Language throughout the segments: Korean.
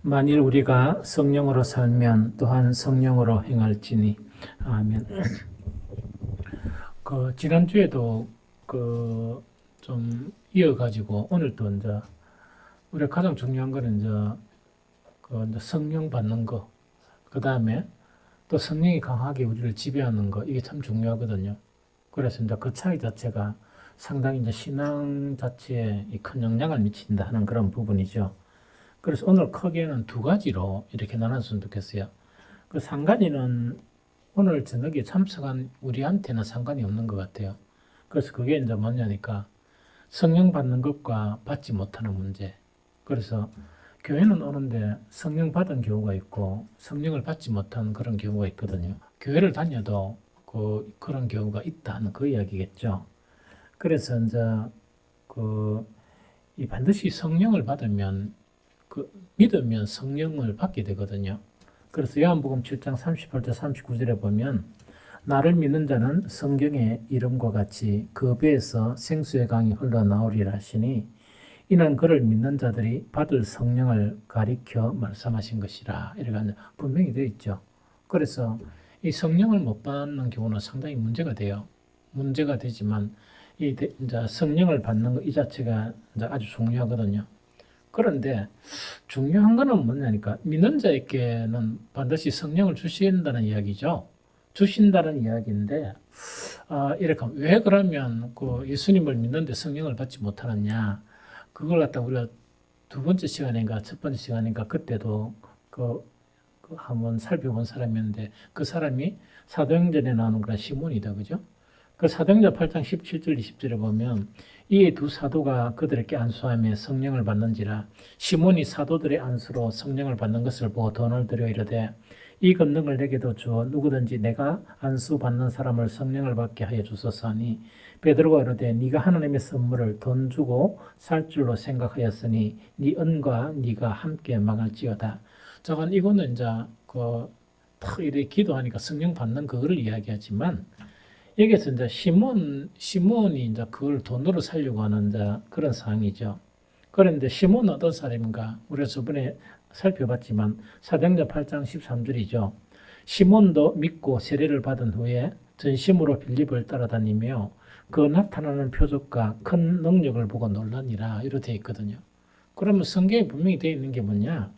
만일 우리가 성령으로 살면 또한 성령으로 행할지니. 아멘. 지난주에도 좀 이어가지고 오늘도 이제 우리가 가장 중요한 거는 이제 성령 받는 거, 그 다음에 또 성령이 강하게 우리를 지배하는 거, 이게 참 중요하거든요. 그래서 이제 그 차이 자체가 상당히 이제 신앙 자체에 큰 영향을 미친다 하는 그런 부분이죠. 그래서 오늘 크게는 두 가지로 이렇게 나눴으면 좋겠어요. 그 상관이는 오늘 저녁에 참석한 우리한테는 상관이 없는 것 같아요. 그래서 그게 이제 뭐냐니까 성령 받는 것과 받지 못하는 문제. 그래서 교회는 오는데 성령 받은 경우가 있고 성령을 받지 못한 그런 경우가 있거든요. 교회를 다녀도 그런 경우가 있다는 그 이야기겠죠. 그래서 이제 이 반드시 성령을 받으면 믿으면 성령을 받게 되거든요. 그래서 요한복음 7장 38절 39절에 보면 나를 믿는 자는 성경의 이름과 같이 그 배에서 생수의 강이 흘러나오리라 하시니 이는 그를 믿는 자들이 받을 성령을 가리켜 말씀하신 것이라. 이렇게 분명히 되어 있죠. 그래서 이 성령을 못 받는 경우는 상당히 문제가 돼요. 문제가 되지만 이제 성령을 받는 것 이 자체가 이제 아주 중요하거든요. 그런데 중요한 거는 뭐냐니까 믿는 자에게는 반드시 성령을 주신다는 이야기죠. 주신다는 이야기인데 이렇게 왜 그러면 예수님을 믿는데 성령을 받지 못하느냐? 그걸 갖다 우리가 두 번째 시간인가 첫 번째 시간인가 그때도 한번 살펴본 사람이었는데 그 사람이 사도행전에 나오는 그런 시몬이다, 그죠? 그 사도행전 8장 17절 20절에 보면 이 두 사도가 그들에게 안수하며 성령을 받는지라 시몬이 사도들의 안수로 성령을 받는 것을 보고 돈을 들여 이르되 이 권능을 내게도 주어 누구든지 내가 안수 받는 사람을 성령을 받게 하여 주소서 하니 베드로가 이르되 네가 하나님의 선물을 돈 주고 살 줄로 생각하였으니 네 은과 네가 함께 망할지어다. 저건 이거는 이제 탁 이렇게 기도하니까 성령 받는 그거를 이야기하지만 여기서 이제 시몬이 이제 그걸 돈으로 살려고 하는 이제 그런 상황이죠. 그런데 시몬은 어떤 사람인가? 우리가 저번에 살펴봤지만 사도행전 8장 13절이죠. 시몬도 믿고 세례를 받은 후에 전심으로 빌립을 따라다니며 그 나타나는 표적과 큰 능력을 보고 놀라니라 이렇게 되어 있거든요. 그러면 성경에 분명히 되어 있는 게 뭐냐?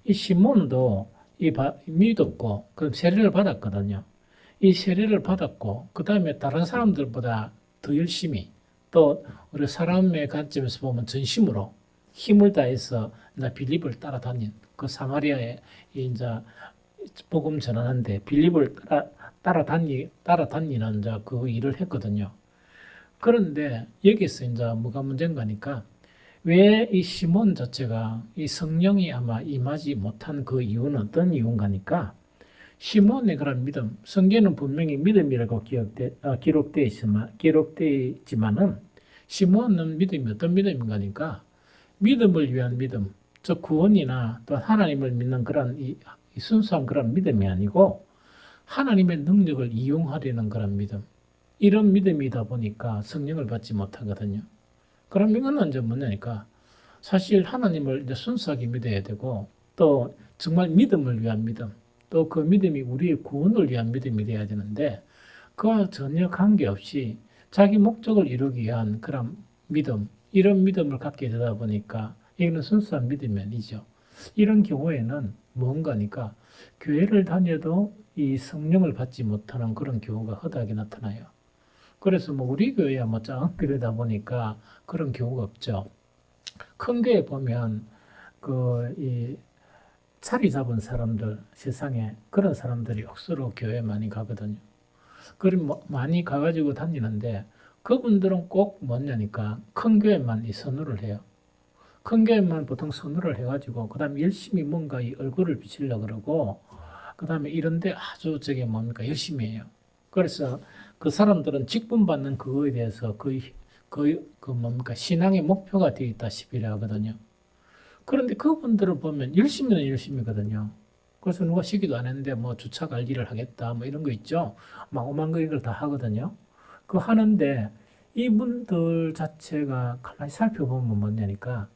이 시몬도 믿었고 그 세례를 받았거든요. 이 세례를 받았고 그 다음에 다른 사람들보다 더 열심히 또 우리 사람의 관점에서 보면 전심으로 힘을 다해서 빌립을 따라다닌 그 사마리아에 이제 복음 전하는데 빌립을 따라다니는 이제 그 일을 했거든요. 그런데 여기서 이제 뭐가 문제인가니까 왜 이 시몬 자체가 이 성령이 아마 임하지 못한 그 이유는 어떤 이유인가니까 시몬의 그런 믿음, 성경은 분명히 믿음이라고 기록되어 있지만은 시몬은 믿음이 어떤 믿음인가니까 믿음을 위한 믿음, 즉 구원이나 또 하나님을 믿는 그런 이 순수한 그런 믿음이 아니고 하나님의 능력을 이용하려는 그런 믿음, 이런 믿음이다 보니까 성령을 받지 못하거든요. 그럼 이거는 이제 뭐냐니까 사실 하나님을 이제 순수하게 믿어야 되고 또 정말 믿음을 위한 믿음, 또 그 믿음이 우리의 구원을 위한 믿음이 되어야 되는데 그와 전혀 관계없이 자기 목적을 이루기 위한 그런 믿음, 이런 믿음을 갖게 되다 보니까 이거는 순수한 믿음이 아니죠. 이런 경우에는 뭔가니까 교회를 다녀도 이 성령을 받지 못하는 그런 경우가 허다하게 나타나요. 그래서 우리 교회야 작은 교회다 보니까 그런 경우가 없죠. 큰 교회 보면 이 자리 잡은 사람들, 세상에 그런 사람들이 억수로 교회 많이 가거든요. 그럼 많이 가가지고 다니는데 그분들은 꼭 뭐냐니까 큰 교회만 선호를 해요. 큰 교회만 보통 선호를 해가지고 그 다음에 열심히 뭔가 이 얼굴을 비치려고 그러고 그 다음에 이런데 아주 열심히 해요. 그래서 그 사람들은 직분받는 그거에 대해서 신앙의 목표가 되어 있다시피 하거든요. 그런데 그분들을 보면 열심히는 열심히거든요. 그래서 누가 시기도 안 했는데 주차 관리를 하겠다 이런 거 있죠. 오만 걸 다 하거든요. 하는데 이분들 자체가 가만히 살펴보면 뭐냐니까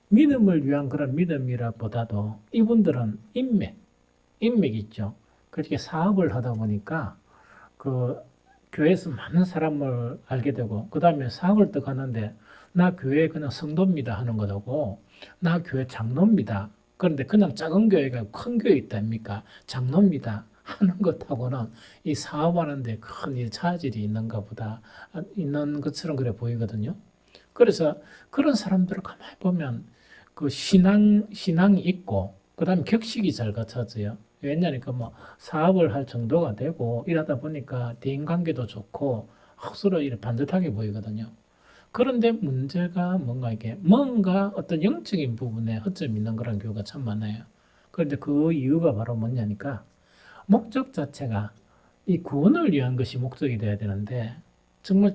믿음을 위한 그런 믿음이라보다도 이분들은 인맥 있죠. 그렇게 사업을 하다 보니까 그 교회에서 많은 사람을 알게 되고 그 다음에 사업을 또 가는데 나 교회 그냥 성도입니다 하는 것하고 나 교회 장로입니다. 그런데 그냥 작은 교회가 큰 교회 있답니까? 장로입니다 하는 것하고는 이 사업하는데 큰 차질이 있는가 보다 있는 것처럼 그래 보이거든요. 그래서 그런 사람들을 가만히 보면 그 신앙이 있고 그다음에 격식이 잘 갖춰져요. 왜냐니까 뭐 사업을 할 정도가 되고 이러다 보니까 대인 관계도 좋고 서로 이렇게 반듯하게 보이거든요. 그런데 문제가 뭔가 이게 뭔가 어떤 영적인 부분에 허점이 있는 그런 경우가 참 많아요. 그런데 그 이유가 바로 뭐냐니까 목적 자체가 이 구원을 위한 것이 목적이 돼야 되는데 정말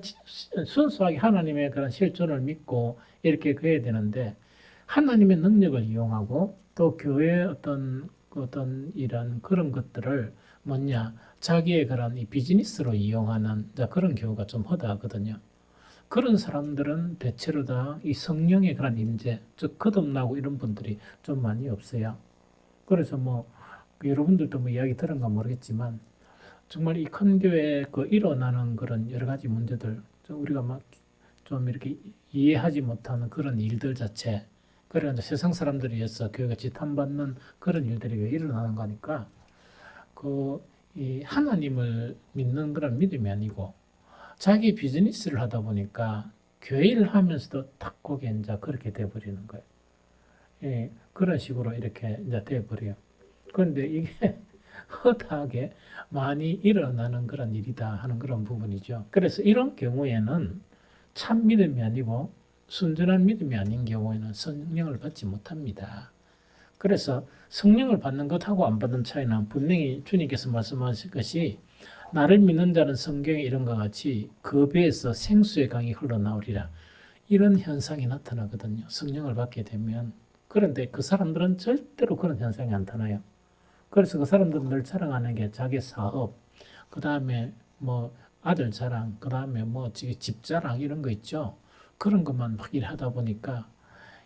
순수하게 하나님의 그런 실존을 믿고 이렇게 그래야 되는데 하나님의 능력을 이용하고 또 교회의 어떤 이런 그런 것들을 뭐냐 자기의 그런 이 비즈니스로 이용하는 그런 경우가 좀 허다하거든요. 그런 사람들은 대체로 다 이 성령의 그런 임재, 즉 거듭나고 이런 분들이 좀 많이 없어요. 그래서 뭐 여러분들도 뭐 이야기 들은가 모르겠지만 정말 이 큰 교회에 그 일어나는 그런 여러 가지 문제들, 우리가 막 좀 이렇게 이해하지 못하는 그런 일들 자체, 그래 이제 세상 사람들에 의해서 교회가 지탄받는 그런 일들이 왜 일어나는 거니까 이 하나님을 믿는 그런 믿음이 아니고 자기 비즈니스를 하다 보니까 교회 일을 하면서도 탁 거기에 이제 그렇게 돼버리는 거예요. 예, 그런 식으로 이렇게 이제 돼버려요. 그런데 이게 허다하게 많이 일어나는 그런 일이다 하는 그런 부분이죠. 그래서 이런 경우에는 참 믿음이 아니고 순전한 믿음이 아닌 경우에는 성령을 받지 못합니다. 그래서 성령을 받는 것하고 안 받는 차이는 분명히 주님께서 말씀하신 것이 나를 믿는 자는 성경에 이런것 같이 그 배에서 생수의 강이 흘러나오리라. 이런 현상이 나타나거든요. 성령을 받게 되면. 그런데 그 사람들은 절대로 그런 현상이 안 나타나요. 그래서 그 사람들은 늘 자랑하는 게 자기 사업, 그 다음에 뭐 아들 자랑, 그 다음에 뭐 집 자랑 이런 거 있죠. 그런 것만 막 일하다 보니까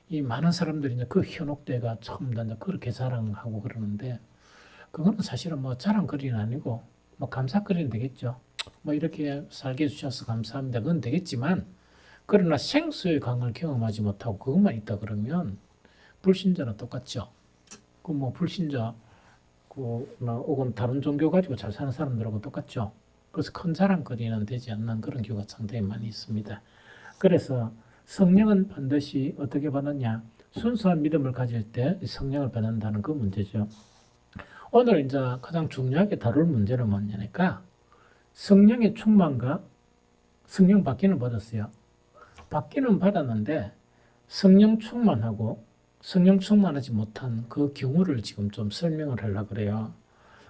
이 많은 사람들이 이제 그 현혹대가 처음 다 그렇게 자랑하고 그러는데 그거는 사실은 뭐 자랑거리는 아니고 뭐 감사거리는 되겠죠. 뭐 이렇게 살게 해주셔서 감사합니다. 그건 되겠지만 그러나 생수의 강을 경험하지 못하고 그것만 있다 그러면 불신자나 똑같죠. 그 뭐 불신자 혹은 다른 종교 가지고 잘 사는 사람들하고 똑같죠. 그래서 큰 자랑거리는 되지 않는 그런 경우가 상당히 많이 있습니다. 그래서 성령은 반드시 어떻게 받느냐? 순수한 믿음을 가질 때 성령을 받는다는 그 문제죠. 오늘 이제 가장 중요하게 다룰 문제는 뭐냐니까 성령의 충만과 성령 받기는 받았어요. 받기는 받았는데 성령 충만하고 성령 충만하지 못한 그 경우를 지금 좀 설명을 하려고 그래요.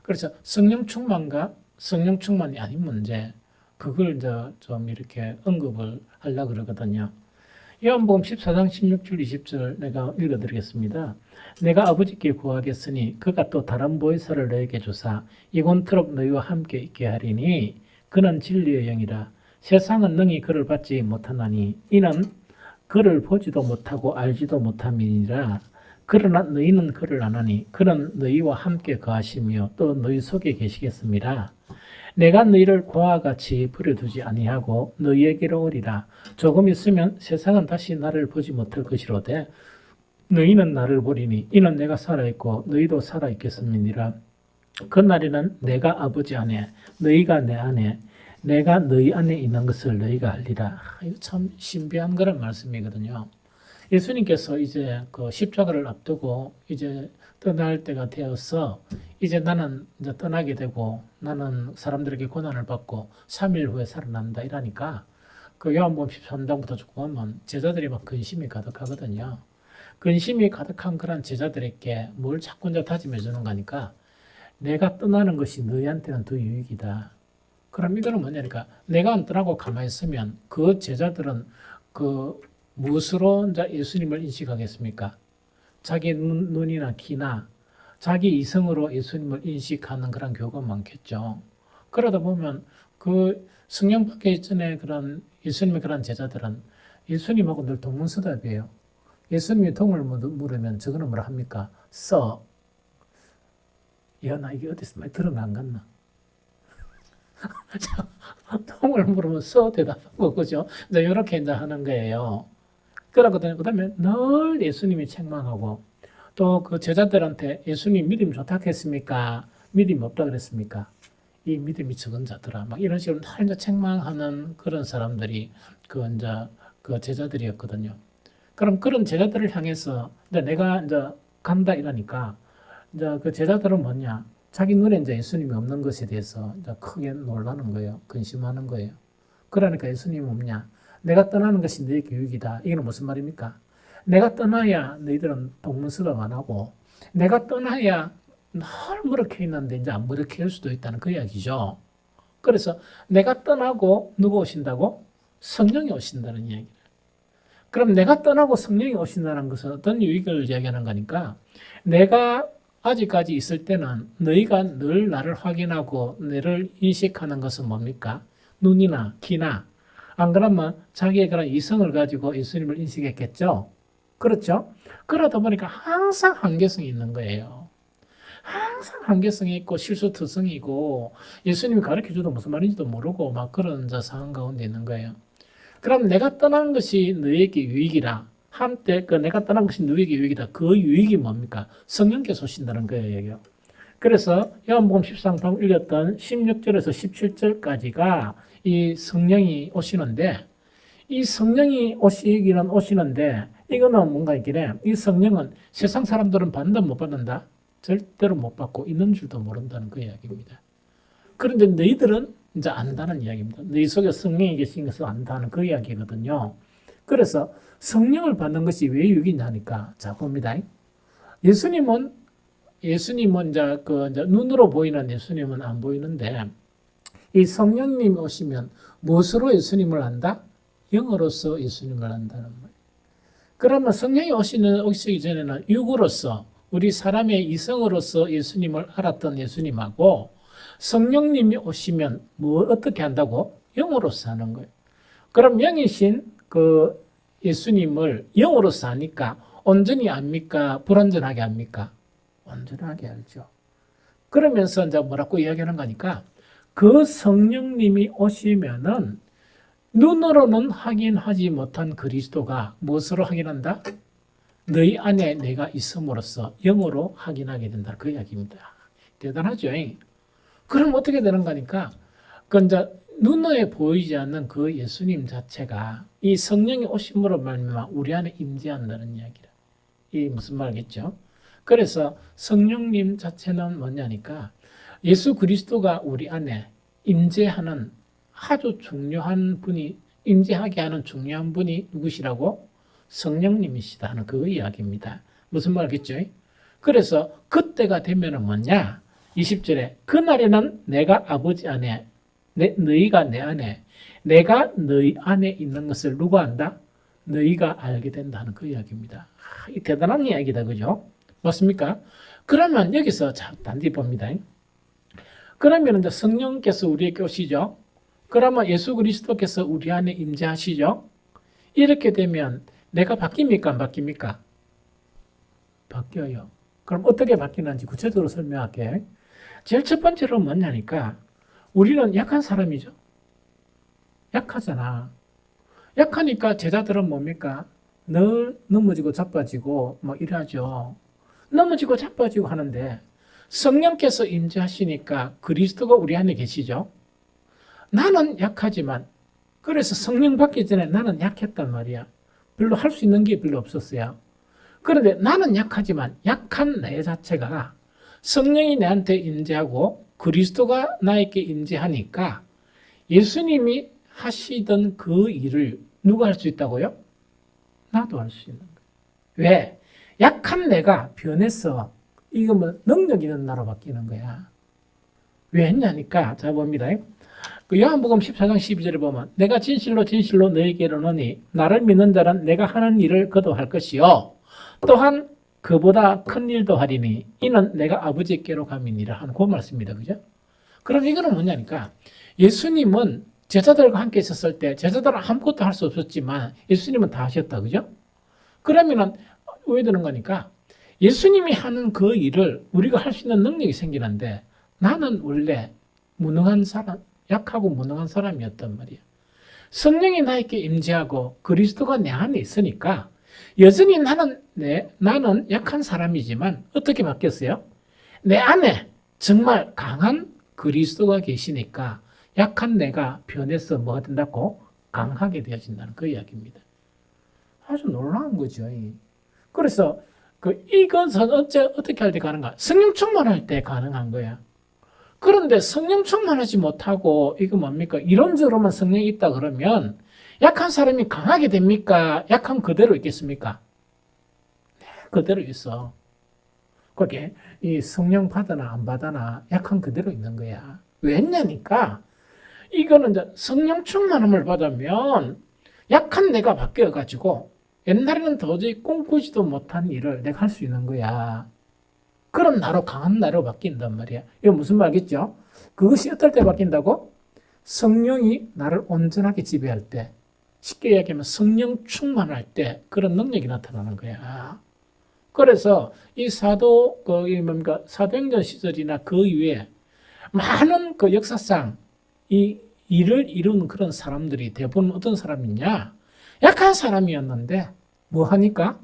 그래서 성령 충만과 성령 충만이 아닌 문제, 그걸 이제 좀 이렇게 언급을 하려고 그러거든요. 요한복음 14장 16절 20절 내가 읽어드리겠습니다. 내가 아버지께 구하겠으니 그가 또 다른 보혜사를 너에게 주사 이곤토록 너희와 함께 있게 하리니 그는 진리의 영이라. 세상은 능히 그를 받지 못하나니 이는 그를 보지도 못하고 알지도 못함이니라. 그러나 너희는 그를 아나니 그는 너희와 함께 거하시며 또 너희 속에 계시겠습니다. 내가 너희를 고와 같이 버려두지 아니하고 너희에게로 오리라. 조금 있으면 세상은 다시 나를 보지 못할 것이로되 너희는 나를 보리니 이는 내가 살아있고 너희도 살아있겠음이니라. 그날에는 내가 아버지 안에 너희가 내 안에 내가 너희 안에 있는 것을 너희가 알리라. 이거 참 신비한 그런 말씀이거든요. 예수님께서 이제 그 십자가를 앞두고 이제 떠날 때가 되어서 이제 나는 이제 떠나게 되고 나는 사람들에게 고난을 받고 3일 후에 살아난다 이러니까 그 요한복음 13장부터 쭉 보면 제자들이 막 근심이 가득하거든요. 근심이 가득한 그런 제자들에게 뭘 자꾸 이제 다짐해 주는 거니까 내가 떠나는 것이 너희한테는 더 유익이다. 그럼 이거는 뭐냐니까 내가 안 떠나고 가만히 있으면 그 제자들은 그 무엇으로 이제 예수님을 인식하겠습니까? 자기 눈이나 귀나 자기 이성으로 예수님을 인식하는 그런 경우가 많겠죠. 그러다 보면 그 성령 받기 전에 그런 예수님의 그런 제자들은 예수님하고 늘 동문서답이에요. 예수님이 동을 물으면 저거는 뭐라 합니까? 써. 야, 나 이게 어디서 많이 들은 거 안 같나? 동을 물으면 써 대답하고, 그죠? 이제 이렇게 이제 하는 거예요. 그러거든요. 그 다음에 늘 예수님이 책망하고, 또 그 제자들한테 예수님 믿음 좋다 했습니까? 믿음이 없다 그랬습니까? 이 믿음이 적은 자들아. 막 이런 식으로 늘 이제 책망하는 그런 사람들이 이제 그 제자들이었거든요. 그럼 그런 제자들을 향해서 이제 내가 이제 간다 이러니까 이제 그 제자들은 뭐냐? 자기 눈에 이제 예수님이 없는 것에 대해서 이제 크게 놀라는 거예요. 근심하는 거예요. 그러니까 예수님 없냐? 내가 떠나는 것이 너의 교육이다. 이게는 무슨 말입니까? 내가 떠나야 너희들은 동문서답 안 하고, 내가 떠나야 늘 무력해 있는데 이제 안 무력해 할 수도 있다는 그 이야기죠. 그래서 내가 떠나고 누가 오신다고? 성령이 오신다는 이야기. 그럼 내가 떠나고 성령이 오신다는 것은 어떤 유익을 이야기하는 거니까, 내가 아직까지 있을 때는 너희가 늘 나를 확인하고 너를 인식하는 것은 뭡니까? 눈이나 귀나, 안 그러면 자기의 그런 이성을 가지고 예수님을 인식했겠죠? 그렇죠? 그러다 보니까 항상 한계성이 있는 거예요. 항상 한계성이 있고 실수투성이고 예수님이 가르쳐줘도 무슨 말인지도 모르고 막 그런 상황 가운데 있는 거예요. 그럼 내가 떠난 것이 너에게 유익이라. 한때 그 내가 떠난 것이 너에게 유익이다. 그 유익이 뭡니까? 성령께서 오신다는 거예요. 그래서 요한복음 13장 읽었던 16절에서 17절까지가 이 성령이 오시는데, 이 성령이 오시기는 오시는데 이거는 뭔가 있길래, 이 성령은 세상 사람들은 받는다 못 받는다? 절대로 못 받고 있는 줄도 모른다는 그 이야기입니다. 그런데 너희들은 이제 안다는 이야기입니다. 너희 속에 성령이 계신 것을 안다는 그 이야기거든요. 그래서 성령을 받는 것이 왜 유익이냐 하니까, 자 봅니다. 예수님은 이제 이제 눈으로 보이는 예수님은 안 보이는데, 이 성령님이 오시면 무엇으로 예수님을 안다? 영으로서 예수님을 안다는 거예요. 그러면 성령이 오시기 전에는 육으로서, 우리 사람의 이성으로서 예수님을 알았던 예수님하고, 성령님이 오시면 어떻게 한다고? 영으로서 하는 거예요. 그럼 영이신 그 예수님을 영으로서 하니까 온전히 압니까? 불완전하게 압니까? 온전하게 알죠. 그러면서 이제 뭐라고 이야기하는 거니까, 그 성령님이 오시면은 눈으로는 확인하지 못한 그리스도가 무엇으로 확인한다? 너희 안에 내가 있음으로써 영으로 확인하게 된다. 그 이야기입니다. 대단하죠? 그럼 어떻게 되는 거니까, 이제 눈에 보이지 않는 그 예수님 자체가 이 성령이 오심으로 말미암아 우리 안에 임재한다는 이야기라. 이 무슨 말이겠죠? 그래서 성령님 자체는 뭐냐니까, 예수 그리스도가 우리 안에 임재하는 아주 중요한 분이, 임재하게 하는 중요한 분이 누구시라고? 성령님이시다 하는 그 이야기입니다. 무슨 말이겠죠? 그래서 그때가 되면은 뭐냐? 20절에 그날에는 내가 아버지 안에, 너희가 내 안에, 내가 너희 안에 있는 것을 누가 안다? 너희가 알게 된다는 그 이야기입니다. 이 대단한 이야기다, 그죠? 맞습니까? 그러면 여기서 단디 봅니다. 그러면 이제 성령께서 우리에게 오시죠. 그러면 예수 그리스도께서 우리 안에 임재하시죠. 이렇게 되면 내가 바뀝니까? 안 바뀝니까? 바뀌어요. 그럼 어떻게 바뀌는지 구체적으로 설명할게요. 제일 첫 번째로 뭐냐니까, 우리는 약한 사람이죠. 약하잖아. 약하니까 제자들은 뭡니까? 늘 넘어지고 자빠지고 뭐 이러죠. 넘어지고 자빠지고 하는데 성령께서 임재하시니까 그리스도가 우리 안에 계시죠. 나는 약하지만, 그래서 성령 받기 전에 나는 약했단 말이야. 별로 할 수 있는 게 별로 없었어요. 그런데 나는 약하지만 약한 내 자체가 성령이 내한테 임재하고 그리스도가 나에게 임재하니까 예수님이 하시던 그 일을 누가 할 수 있다고요? 나도 할 수 있는 거예요. 왜? 약한 내가 변해서 이거 뭐 능력 있는 나로 바뀌는 거야. 왜 했냐니까, 자 봅니다. 그 요한복음 14장 12절에 보면, 내가 진실로 진실로 너에게 이르노니 나를 믿는 자는 내가 하는 일을 그도 할 것이요 또한 그보다 큰 일도 하리니 이는 내가 아버지께로 감이니라 하는 그 말씀입니다. 그죠? 그럼 이거는 뭐냐니까, 예수님은 제자들과 함께 있었을 때 제자들은 아무것도 할 수 없었지만 예수님은 다 하셨다. 그죠? 그러면은 오해되는 거니까 예수님이 하는 그 일을 우리가 할 수 있는 능력이 생기는데 나는 원래 무능한 사람, 약하고 무능한 사람이었단 말이야. 성령이 나에게 임재하고 그리스도가 내 안에 있으니까 여전히 나는 약한 사람이지만 어떻게 바뀌었어요? 내 안에 정말 강한 그리스도가 계시니까 약한 내가 변해서 뭐가 된다고? 강하게 되어진다는 그 이야기입니다. 아주 놀라운 거죠. 그래서 이것은 어떻게 할 때 가능한가? 성령 충만할 때 가능한 거야. 그런데 성령 충만하지 못하고 이거 뭡니까? 이론적으로만 성령이 있다 그러면 약한 사람이 강하게 됩니까? 약한 그대로 있겠습니까? 네, 그대로 있어. 그게 이 성령 받으나 안 받으나 약한 그대로 있는 거야. 왜냐니까 이거는 이제 성령 충만함을 받으면 약한 내가 바뀌어가지고 옛날에는 도저히 꿈꾸지도 못한 일을 내가 할 수 있는 거야. 그런 나로 강한 나로 바뀐단 말이야. 이거 무슨 말이겠죠? 그것이 어떨 때 바뀐다고? 성령이 나를 온전하게 지배할 때, 쉽게 이야기하면 성령 충만할 때 그런 능력이 나타나는 거야. 그래서 이 사도행전 시절이나 그 이후에 많은 그 역사상 이 일을 이루는 그런 사람들이 대부분 어떤 사람이냐? 약한 사람이었는데 뭐 하니까?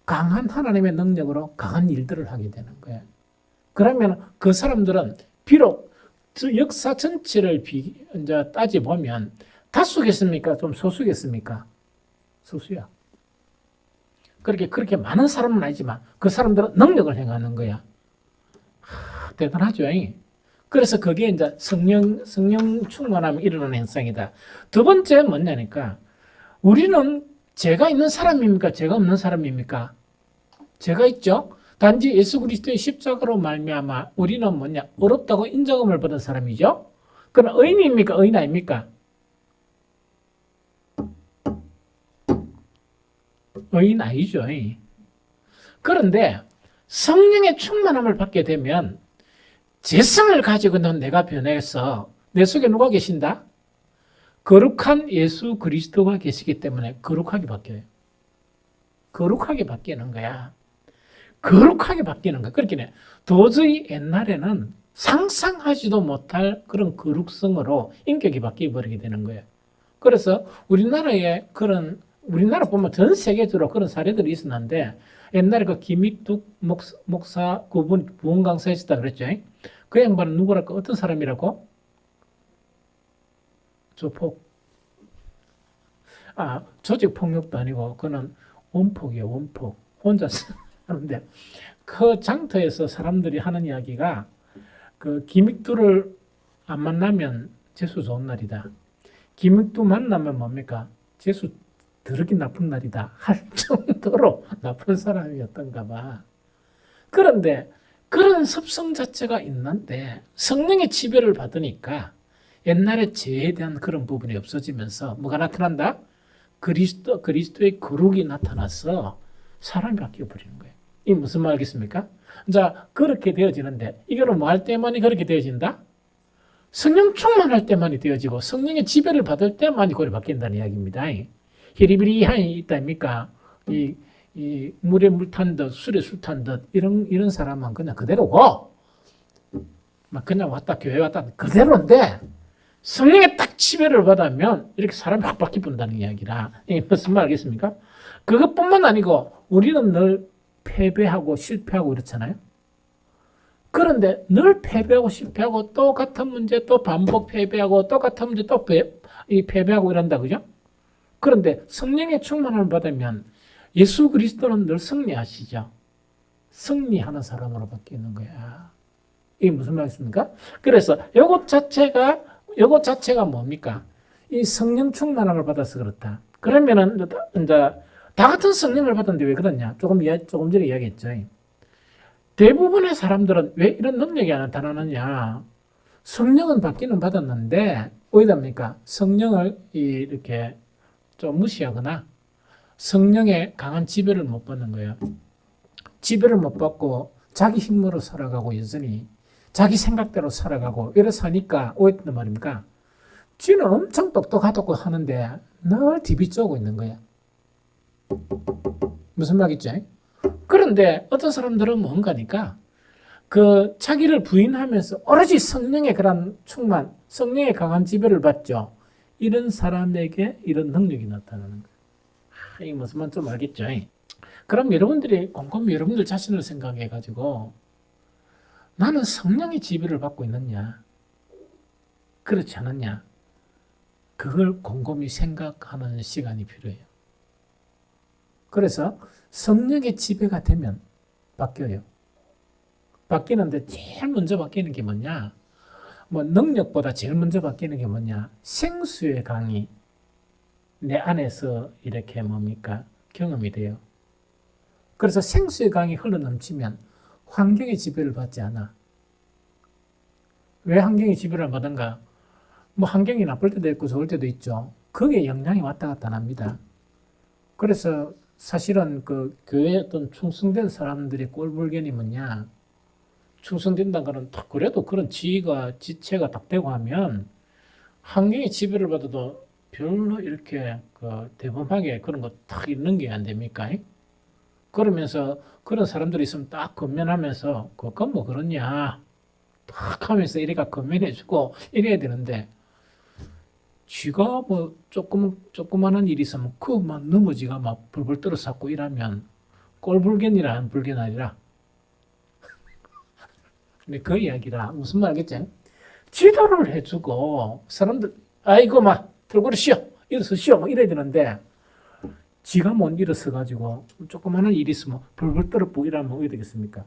강한 하나님의 능력으로 강한 일들을 하게 되는 거예요. 그러면 그 사람들은 비록 역사 전체를 이제 따져보면 다수겠습니까? 좀 소수겠습니까? 소수야. 그렇게 많은 사람은 아니지만 그 사람들은 능력을 행하는 거야. 대단하죠. 그래서 그게 이제 성령 충만함이 일어나는 현상이다. 두 번째 뭐냐니까 우리는 죄가 있는 사람입니까? 죄가 없는 사람입니까? 죄가 있죠. 단지 예수 그리스도의 십자가로 말미암아 우리는 뭐냐? 어렵다고 인정함을 받은 사람이죠. 그럼 의인입니까? 의인 아닙니까? 의인 아니죠. 그런데 성령의 충만함을 받게 되면 죄성을 가지고 있는 내가 변해서 내 속에 누가 계신다? 거룩한 예수 그리스도가 계시기 때문에 거룩하게 바뀌어요. 거룩하게 바뀌는 거야. 거룩하게 바뀌는 거야. 그렇게 도저히 옛날에는 상상하지도 못할 그런 거룩성으로 인격이 바뀌어버리게 되는 거예요. 그래서 우리나라뿐만 전 세계적으로 그런 사례들이 있었는데 옛날에 그 김익뚝 목사 그분 부흥 강사했었다 그랬죠. 그 양반은 누구랄까? 어떤 사람이라고? 조폭. 조직 폭력도 아니고 그는 원폭이에요. 원폭. 혼자 하는데 그 장터에서 사람들이 하는 이야기가 그 김익두를 안 만나면 재수 좋은 날이다. 김익두 만나면 뭡니까? 재수 더럽게 나쁜 날이다. 할 정도로 나쁜 사람이었던가 봐. 그런데 그런 습성 자체가 있는데 성령의 지배를 받으니까 옛날에 죄에 대한 그런 부분이 없어지면서 뭐가 나타난다? 그리스도의 거룩이 나타나서 사람이 바뀌어 버리는 거예요. 이게 무슨 말이겠습니까? 자, 그렇게 되어지는데 이거는 뭐 할 때만이 그렇게 되어진다? 성령 충만할 때만이 되어지고 성령의 지배를 받을 때만이 그걸 바뀐다는 이야기입니다. 히리비리한이 있다니까 이 물에 물 탄 듯 술에 술 탄 듯 이런 사람은 그냥 그대로고 막 그냥 교회 왔다 그대로인데 성령의 딱 지배를 받으면 이렇게 사람이 확 바뀌어본다는 이야기라. 이게 무슨 말 알겠습니까? 그것뿐만 아니고 우리는 늘 패배하고 실패하고 이렇잖아요. 그런데 늘 패배하고 실패하고 똑같은 문제 또 반복 패배하고 똑같은 문제 또 패배하고 이런다 그죠? 그런데 성령의 충만함을 받으면 예수 그리스도는 늘 승리하시죠. 승리하는 사람으로 바뀌는 거야. 이게 무슨 말이겠습니까? 그래서 이것 자체가 뭡니까? 이 성령 충만함을 받아서 그렇다. 그러면은 이제 다 같은 성령을 받았는데 왜 그러냐? 조금 전에 이야기했죠. 대부분의 사람들은 왜 이런 능력이 안 나타나느냐? 성령은 받기는 받았는데 왜답니까? 성령을 이렇게 좀 무시하거나 성령의 강한 지배를 못 받는 거예요. 지배를 못 받고 자기 힘으로 살아가고 여전히 자기 생각대로 살아가고 이래서 하니까 오했단 말입니까? 쥐는 엄청 똑똑하다고 하는데 늘 디비 쪼고 있는 거야. 무슨 말이지? 그런데 어떤 사람들은 뭔가니까 그 자기를 부인하면서 오로지 성령의 그런 충만, 성령의 강한 지배를 받죠. 이런 사람에게 이런 능력이 나타나는 거예요. 이 무슨 말 좀 알겠죠? 그럼 여러분들이 곰곰이 여러분들 자신을 생각해 가지고 나는 성령의 지배를 받고 있느냐? 그렇지 않느냐? 그걸 곰곰이 생각하는 시간이 필요해요. 그래서 성령의 지배가 되면 바뀌어요. 바뀌는데 제일 먼저 바뀌는 게 뭐냐? 뭐 능력보다 제일 먼저 바뀌는 게 뭐냐? 생수의 강이 내 안에서 이렇게 뭡니까? 경험이 돼요. 그래서 생수의 강이 흘러넘치면 환경의 지배를 받지 않아. 왜 환경의 지배를 받은가? 뭐 환경이 나쁠 때도 있고 좋을 때도 있죠. 거기에 영향이 왔다 갔다 합니다. 그래서 사실은 그 교회에 어떤 충성된 사람들의 꼴불견이 뭐냐? 충성된다는 거는 그래도 그런 지체가 딱 되고 하면 환경의 지배를 받아도 별로 이렇게 그 대범하게 그런 거 딱 있는 게 안 됩니까? 그러면서 그런 사람들이 있으면 딱 건면하면서 그건 뭐 그러냐 딱 하면서 이래가 건면해주고 이래야 되는데 쥐가 뭐 조그마한 일이 있으면 그만 넘어지가 막 불불 떨어졌고 이러면 꼴불견이라 안 불견 아니라 근데 그 이야기라 무슨 말 알겠지? 지도를 해주고 사람들 아이고 막 들고 쉬어 일어서 쉬어 뭐 이래야 되는데 지가 못 일어서 가지고 조그마한 일이 있으면 불불 떨어지고 이러면 어떻게 되겠습니까?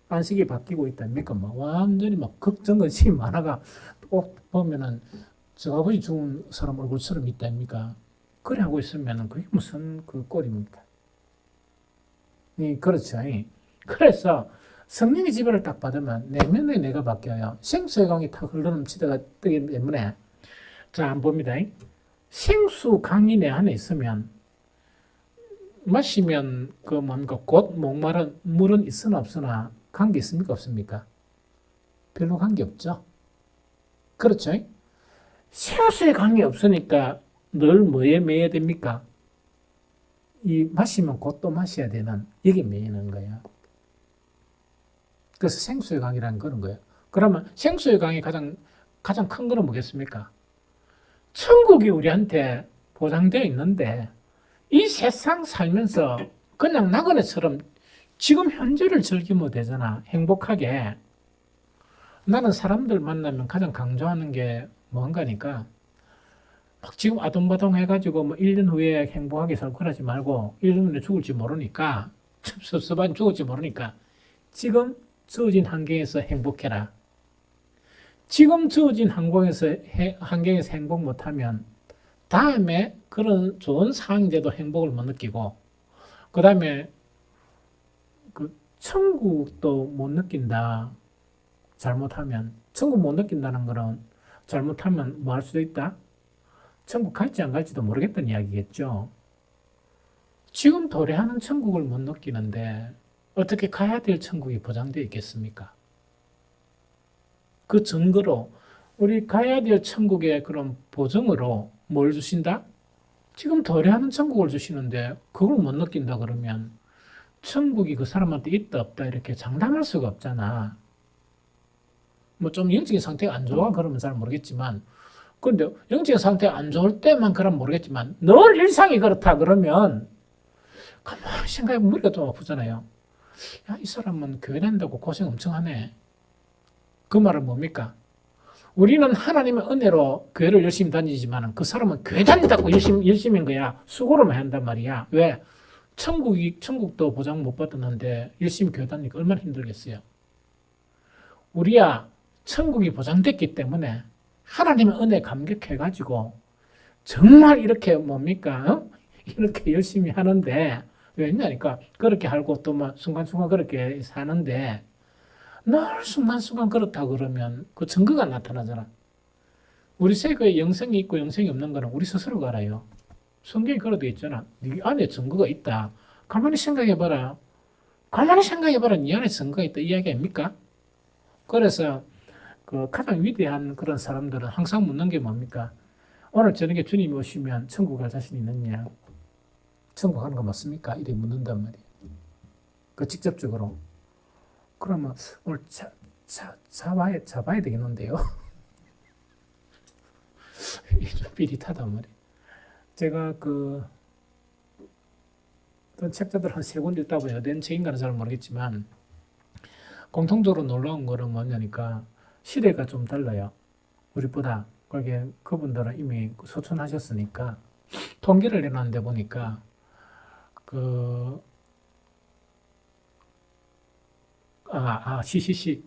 안식이 바뀌고 있다니까 막 완전히 막 걱정 근심이 많아가 꼭 보면은 저 아버지 죽은 사람 얼굴처럼 있다니까 그래 하고 있으면은 그게 무슨 그 꼴입니까? 그렇죠. 그래서 성령의 지배를 딱 받으면 내면의 내가 바뀌어요. 생수의 강이 탁 흘러넘치다가 뜨기 때문에 자 한번 봅니다. 생수 강이 내 안에 있으면 마시면 그 뭔가 곧 목마른 물은 있으나 없으나 관계 있습니까 없습니까? 별로 관계 없죠. 그렇죠. 생수의 강이 없으니까 늘 뭐에 매여야 됩니까? 이 마시면 곧 또 마셔야 되는 여기 매이는 거예요. 그래서 생수의 강이라는 그런 거예요. 그러면 생수의 강이 가장 큰 거는 뭐겠습니까? 천국이 우리한테 보장되어 있는데 이 세상 살면서 그냥 나그네처럼 지금 현재를 즐기면 되잖아. 행복하게. 나는 사람들 만나면 가장 강조하는 게 뭔가니까 막 지금 아동바동 해가지고 뭐 1년 후에 행복하게 살 거라지 말고 1년 후에 죽을지 모르니까 섭섭한 죽을지 모르니까 지금 주어진 환경에서 행복해라. 지금 주어진 환경에서 행복 못하면 다음에 그런 좋은 상황인데도 행복을 못 느끼고 그 다음에 그 천국도 못 느낀다. 잘못하면 천국 못 느낀다는 거는 잘못하면 뭐 할 수도 있다? 천국 갈지 안 갈지도 모르겠다는 이야기겠죠. 지금 도래하는 천국을 못 느끼는데 어떻게 가야 될 천국이 보장되어 있겠습니까? 그 증거로 우리 가야 될 천국의 그런 보증으로 뭘 주신다? 지금 도래하는 천국을 주시는데 그걸 못 느낀다 그러면 천국이 그 사람한테 있다 없다 이렇게 장담할 수가 없잖아. 뭐 좀 영적인 상태가 안 좋아 그러면 잘 모르겠지만 근데 영적인 상태가 안 좋을 때만 그러면 모르겠지만 늘 일상이 그렇다 그러면 가만히 생각해보면 머리가 좀 아프잖아요. 야, 이 사람은 교회 다닌다고 고생 엄청 하네. 그 말은 뭡니까? 우리는 하나님의 은혜로 교회를 열심히 다니지만 그 사람은 교회 다닌다고 열심히인 거야. 수고로만 한단 말이야. 왜? 천국도 보장 못 받았는데 열심히 교회 다니니까 얼마나 힘들겠어요. 우리야 천국이 보장됐기 때문에 하나님의 은혜에 감격해가지고 정말 이렇게 뭡니까? 이렇게 열심히 하는데 왜냐니까 그렇게 하고 또 뭐 순간순간 그렇게 사는데 늘 순간순간 그렇다 그러면 그 증거가 나타나잖아. 우리 세계에 영생이 있고 영생이 없는 거는 우리 스스로가 알아요. 성경에 그렇게 있잖아. 네 안에 증거가 있다. 가만히 생각해봐라. 가만히 생각해봐라. 네 안에 증거가 있다. 이 이야기 아닙니까? 그래서 그 가장 위대한 그런 사람들은 항상 묻는 게 뭡니까? 오늘 저녁에 주님이 오시면 천국 갈 자신 있느냐? 천국 가는 거 맞습니까? 이렇게 묻는단 말이에요. 그 직접적으로. 그러면 오늘 잡아야 되겠는데요. 좀 삐릿하단 말이에요. 제가 어떤 책자들 한 3권 읽다 보니 어떤 책인가는 잘 모르겠지만 공통적으로 놀라운 거는 뭐냐니까 시대가 좀 달라요. 우리보다. 그게 그분들은 이미 소천하셨으니까 통계를 내놨는데 보니까 CCC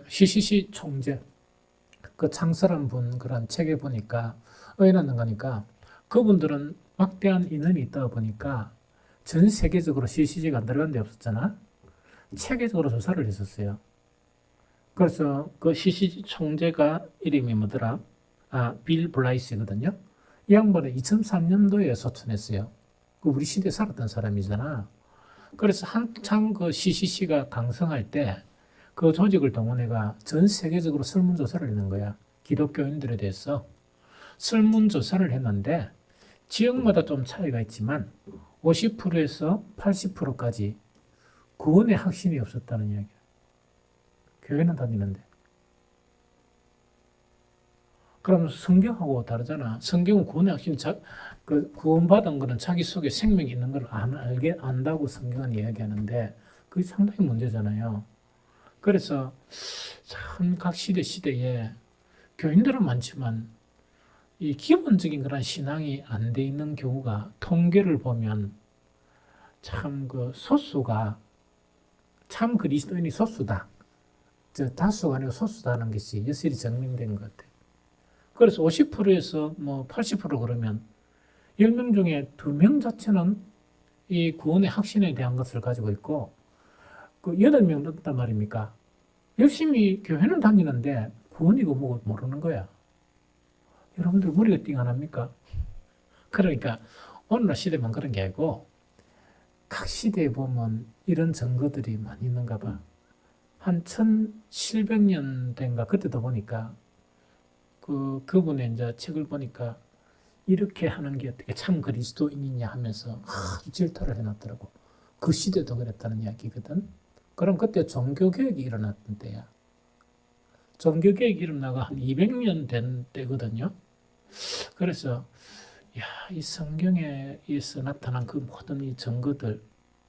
CCC 총재 창설한 분 그런 책에 보니까 어이없는 거니까 그분들은 막대한 인원이 있다 보니까 전 세계적으로 CCC가 안 들어간 데 없었잖아. 체계적으로 조사를 했었어요. 그래서 그 CCC 총재가 이름이 뭐더라? 빌 블라이스거든요. 이 양반은 2003년도에 소천했어요. 우리 시대에 살았던 사람이잖아. 그래서 한창 그 CCC가 강성할 때 그 조직을 동원해가 전 세계적으로 설문조사를 했는 거야. 기독교인들에 대해서 설문조사를 했는데 지역마다 좀 차이가 있지만 50%에서 80%까지 구원의 확신이 없었다는 이야기야. 교회는 다니는데. 그럼 성경하고 다르잖아. 성경은 구원의 확신, 구원받은 거는 자기 속에 생명이 있는 걸 안다고 성경은 이야기하는데 그게 상당히 문제잖아요. 그래서 참 각 시대에 교인들은 많지만 이 기본적인 그런 신앙이 안 돼 있는 경우가 통계를 보면 참 소수가 참 그리스도인이 소수다. 다수가 아니고 소수다는 것이 여실히 증명된 것 같아요. 그래서 50%에서 80% 그러면 10명 중에 2명 자체는 이 구원의 확신에 대한 것을 가지고 있고 8명 넣었단 말입니까? 열심히 교회는 다니는데 구원이고 뭐고 모르는 거야. 여러분들 머리가 띵 안 합니까? 그러니까 오늘날 시대만 그런 게 아니고 각 시대에 보면 이런 증거들이 많이 있는가 봐. 한 1700년대인가 그때도 보니까 그분의 이제 책을 보니까 이렇게 하는 게 어떻게 참 그리스도인이냐 하면서 아주 질타를 해놨더라고. 그 시대도 그랬다는 이야기거든. 그럼 그때 종교개혁이 일어났던 때야. 종교개혁이 일어나가 한 200년 된 때거든요. 그래서 이 성경에서 나타난 그 모든 이 증거들,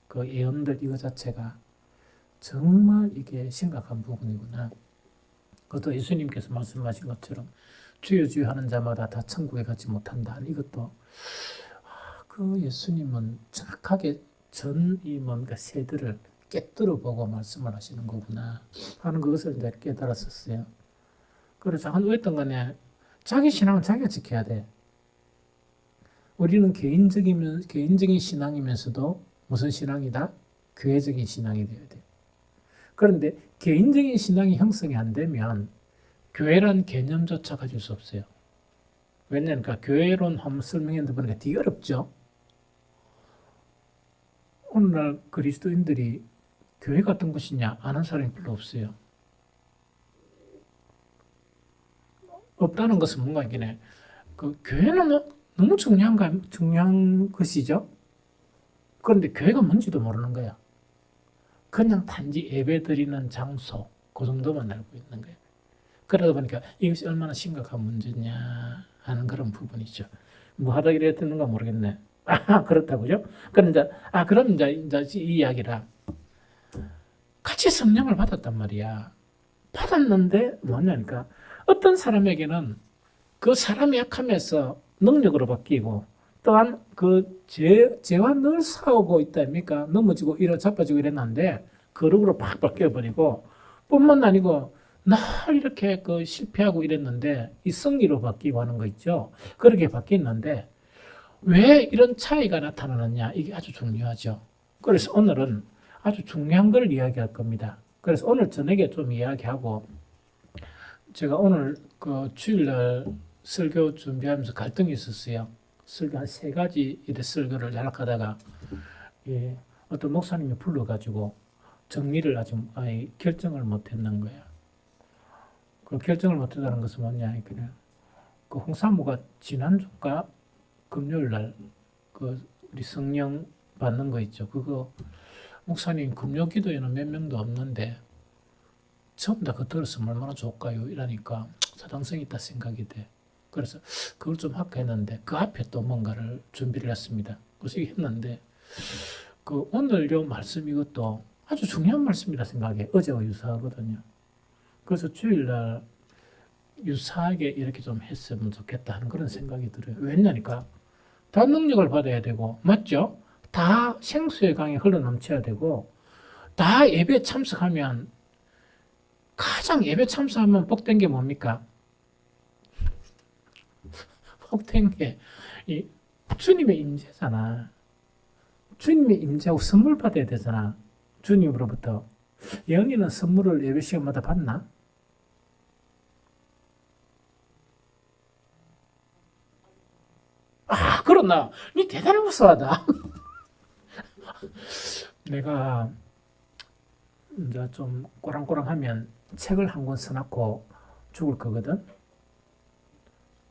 그 예언들 이거 자체가 정말 이게 심각한 부분이구나. 그것도 예수님께서 말씀하신 것처럼 주여 주여 하는 자마다 다 천국에 가지 못한다. 이것도 그 예수님은 정확하게 이 뭔가 세대를 깨뜨려 보고 말씀을 하시는 거구나 하는 것을 이제 깨달았었어요. 그래서 어떤 간에 자기 신앙은 자기가 지켜야 돼. 우리는 개인적인 신앙이면서도 무슨 신앙이다? 교회적인 신앙이 되어야 돼. 그런데 개인적인 신앙이 형성이 안 되면 교회란 개념조차 가질 수 없어요. 왜냐하면 교회론 한번 설명해 보니까 되게 어렵죠. 오늘날 그리스도인들이 교회가 어떤 것이냐 아는 사람이 별로 없어요. 없다는 것은 뭔가 이게 교회는 너무 중요한 것이죠. 그런데 교회가 뭔지도 모르는 거야. 그냥 단지 예배드리는 장소 그 정도만 알고 있는 거예요. 그러다 보니까 이것이 얼마나 심각한 문제냐 하는 그런 부분이죠. 뭐 하다 이랬는가 모르겠네. 그렇다고요? 그럼 이제 이 이야기라. 같이 성령을 받았단 말이야. 받았는데 뭐냐니까 어떤 사람에게는 그 사람이 약함에서 능력으로 바뀌고 또한 죄와 늘 싸우고 있다 아닙니까? 넘어지고 자빠지고 이랬는데 거룩으로 팍 바뀌어버리고 뿐만 아니고 늘 이렇게 실패하고 이랬는데 이 승리로 바뀌고 하는 거 있죠. 그렇게 바뀌었는데 왜 이런 차이가 나타나느냐 이게 아주 중요하죠. 그래서 오늘은 아주 중요한 걸 이야기할 겁니다. 그래서 오늘 저녁에 좀 이야기하고 제가 오늘 주일날 설교 준비하면서 갈등이 있었어요. 설교 한 3가지 이래 설교를 연락하다가 어떤 목사님이 불러가지고 정리를 결정을 못했는 거예요. 그 결정을 못했다는 것은 뭐냐 그냥 홍사모가 지난주가 금요일 날 그 우리 성령 받는 거 있죠. 그거 목사님 금요 기도에는 몇 명도 없는데 전부 다 그거 들었으면 얼마나 좋을까요? 이러니까 타당성이 있다 생각이 돼. 그래서 그걸 좀 할까 했는데 그 앞에 또 뭔가를 준비를 했습니다. 그래서 이게 했는데 그 오늘 요 말씀 이것도 아주 중요한 말씀이라 생각해. 어제와 유사하거든요. 그래서 주일날 유사하게 이렇게 좀 했으면 좋겠다 하는 그런 생각이 들어요. 왜냐니까 다 능력을 받아야 되고 맞죠? 다 생수의 강이 흘러넘쳐야 되고 다 예배 참석하면 가장 예배 참석하면 복된 게 뭡니까? 복된 게 이 주님의 임재잖아. 주님의 임재하고 선물 받아야 되잖아. 주님으로부터. 예언이는 선물을 예배 시간마다 받나? 아, 그렇나? 니 대단히 무서워하다. 내가 이제 좀 꼬랑꼬랑하면 책을 한 권 써놓고 죽을 거거든.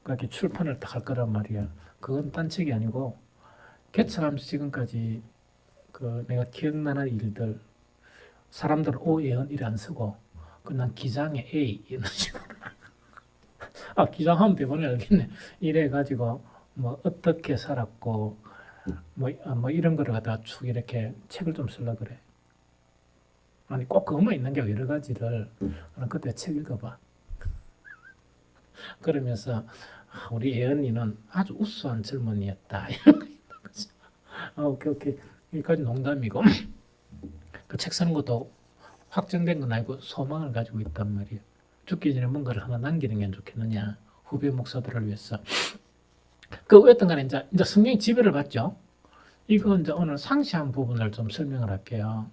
그렇게 출판을 딱 할 거란 말이야. 그건 딴 책이 아니고 개척하면서 지금까지 그 내가 기억나는 일들 사람들은 O 예언 이래 안 쓰고 난 기장에 A 이런 식으로 아 기장하면 대본에 알겠네 이래 가지고 뭐 어떻게 살았고 뭐 이런 거를 갖다가 쭉 이렇게 책을 좀 쓰려 그래. 아니 꼭 그것만 있는 게 여러 가지를 나는 그때 책 읽어봐. 그러면서 우리 예언이는 아주 우수한 젊은이였다. 오케이. 여기까지 농담이고 그 책 쓰는 것도 확정된 건 아니고 소망을 가지고 있단 말이야. 죽기 전에 뭔가를 하나 남기는 게 좋겠느냐. 후배 목사들을 위해서. 그 어떤 간에 이제 성령의 지배를 받죠. 이거 이제 오늘 상세한 부분을 좀 설명을 할게요.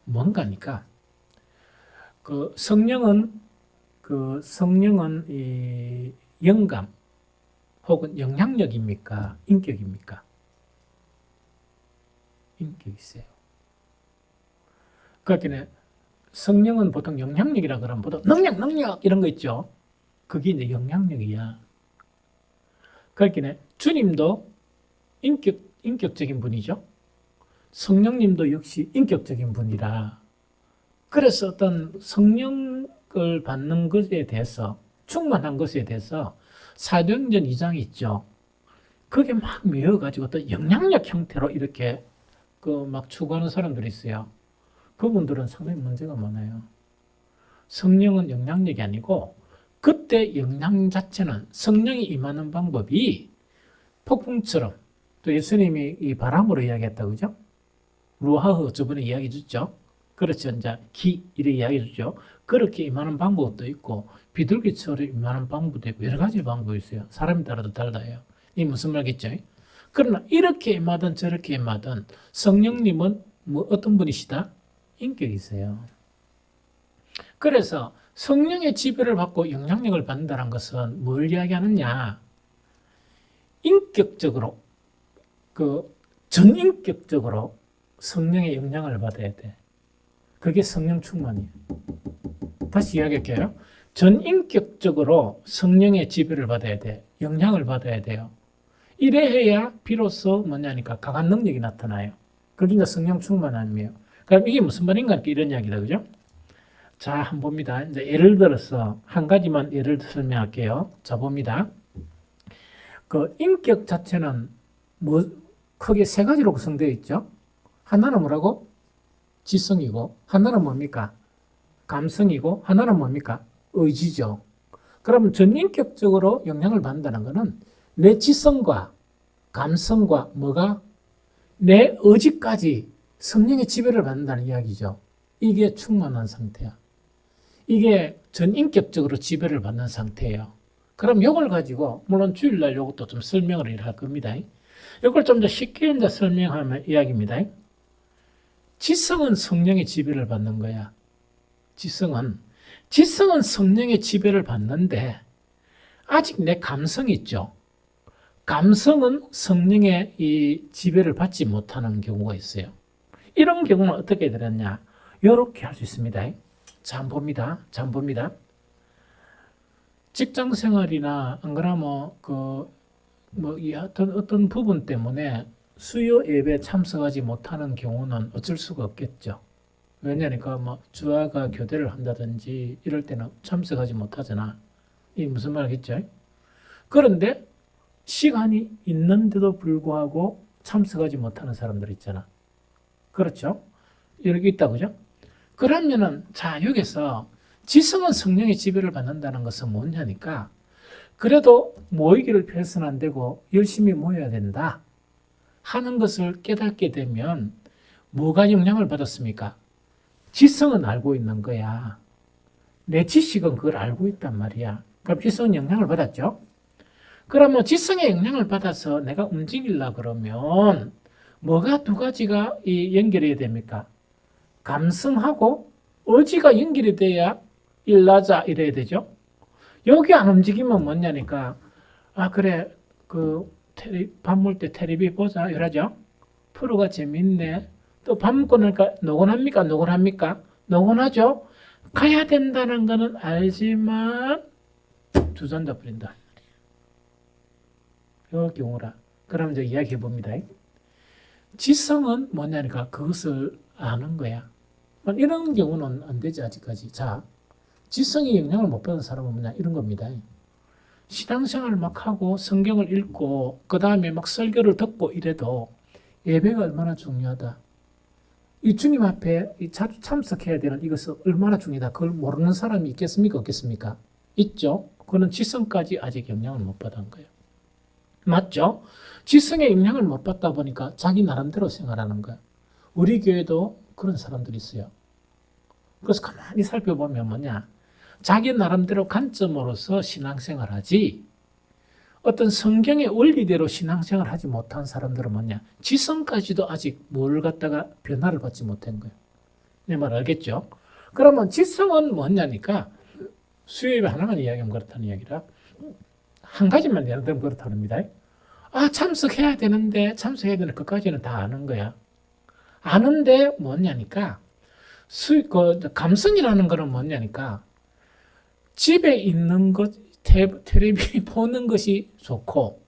뭔가니까 그 성령은 이 영감 혹은 영향력입니까? 인격입니까? 인격이세요. 그러니까 성령은 보통 영향력이라 그러면 보통 능력 이런 거 있죠. 그게 이제 영향력이야. 그러니까 주님도 인격적인 분이죠. 성령님도 역시 인격적인 분이라. 그래서 어떤 성령을 받는 것에 대해서 충만한 것에 대해서 사도행전 2장이 있죠. 그게 막 메어가지고 어떤 영향력 형태로 이렇게 그 막 추구하는 사람들이 있어요. 그분들은 상당히 문제가 많아요. 성령은 영향력이 아니고 그때 영향 자체는 성령이 임하는 방법이 폭풍처럼 또 예수님이 이 바람으로 이야기했다 그죠? 루하흐 저번에 이야기해 줬죠. 그렇죠. 이제 기 이렇게 이야기해 줬죠. 그렇게 임하는 방법도 있고 비둘기처럼 임하는 방법도 있고 여러 가지 방법이 있어요. 사람에 따라도 달라요. 이 무슨 말겠죠? 그러나 이렇게 임하든 저렇게 임하든 성령님은 뭐 어떤 분이시다? 인격이세요. 그래서 성령의 지배를 받고 영향력을 받는다는 것은 뭘 이야기하느냐? 인격적으로 전인격적으로 성령의 영향을 받아야 돼. 그게 성령 충만이에요. 다시 이야기할게요. 전인격적으로 성령의 지배를 받아야 돼. 영향을 받아야 돼요. 이래 해야 비로소 뭐냐니까 강한 능력이 나타나요. 그게 이제 성령 충만함이에요. 그럼 이게 무슨 말인가 이런 이야기다, 그죠? 자, 한번 봅니다. 이제 예를 들어서 한 가지만 예를 설명할게요. 자, 봅니다. 그 인격 자체는 크게 세 가지로 구성되어 있죠. 하나는 뭐라고? 지성이고, 하나는 뭡니까? 감성이고, 하나는 뭡니까? 의지죠. 그러면 전인격적으로 영향을 받는다는 것은 내 지성과 감성과 내 의지까지 성령의 지배를 받는다는 이야기죠. 이게 충만한 상태야. 이게 전인격적으로 지배를 받는 상태예요. 그럼 이걸 가지고 물론 주일날 이것도 좀 설명을 할 겁니다. 이걸 좀 더 쉽게 이제 설명하면 이야기입니다. 지성은 성령의 지배를 받는 거야. 지성은 성령의 지배를 받는데 아직 내 감성이 있죠. 감성은 성령의 이 지배를 받지 못하는 경우가 있어요. 이런 경우는 어떻게 되느냐? 이렇게 할 수 있습니다. 자, 한번 봅니다. 직장 생활이나 안 그러면 어떤 부분 때문에 수요 예배 참석하지 못하는 경우는 어쩔 수가 없겠죠. 왜냐니까 뭐 주아가 교대를 한다든지 이럴 때는 참석하지 못하잖아. 이 무슨 말이겠죠? 그런데 시간이 있는데도 불구하고 참석하지 못하는 사람들 있잖아. 그렇죠? 이렇게 있다, 그죠? 그러면은, 자, 여기서 지성은 성령의 지배를 받는다는 것은 뭐냐니까, 그래도 모이기를 펴서는 안 되고 열심히 모여야 된다 하는 것을 깨닫게 되면 뭐가 영향을 받았습니까? 지성은 알고 있는 거야. 내 지식은 그걸 알고 있단 말이야. 그럼 지성은 영향을 받았죠? 그러면 지성의 영향을 받아서 내가 움직이려 그러면 뭐가 두 가지가 연결해야 됩니까? 감성하고 의지가 연결이 돼야 일나자 이래야 되죠. 여기 안 움직이면 뭐냐니까 아 그래 밥 먹을 때 텔레비 보자 이러죠. 프로가 재밌네. 또 밥 먹고 나니까 노곤합니까? 노곤합니까? 노곤하죠. 가야 된다는 거는 알지만 주저앉아 버린다. 이 경우라. 그럼 이제 이야기해 봅니다. 지성은 뭐냐니까 그것을 아는 거야. 이런 경우는 안 되지 아직까지. 자, 지성이 영향을 못 받은 사람은 뭐냐 이런 겁니다. 신앙생활을 막 하고 성경을 읽고 그 다음에 막 설교를 듣고 이래도 예배가 얼마나 중요하다. 이 주님 앞에 자주 참석해야 되는 이것은 얼마나 중요하다. 그걸 모르는 사람이 있겠습니까? 없겠습니까? 있죠. 그는 지성까지 아직 영향을 못 받은 거예요. 맞죠? 지성의 영향을 못 받다 보니까 자기 나름대로 생활하는 거야. 우리 교회도 그런 사람들이 있어요. 그래서 가만히 살펴보면 뭐냐. 자기 나름대로 관점으로서 신앙생활 하지 어떤 성경의 원리대로 신앙생활 하지 못한 사람들은 뭐냐. 지성까지도 아직 뭘 갖다가 변화를 받지 못한 거예요. 내 말 알겠죠? 그러면 지성은 뭐냐니까 수요일에 하나만 이야기하면 그렇다는 이야기라. 한 가지만 예를 들면 그렇다는 겁니다. 아, 참석해야 되는데, 그까지는 다 아는 거야. 아는데 뭐냐니까, 감성이라는 거는 뭐냐니까, 집에 있는 것, 텔레비 보는 것이 좋고,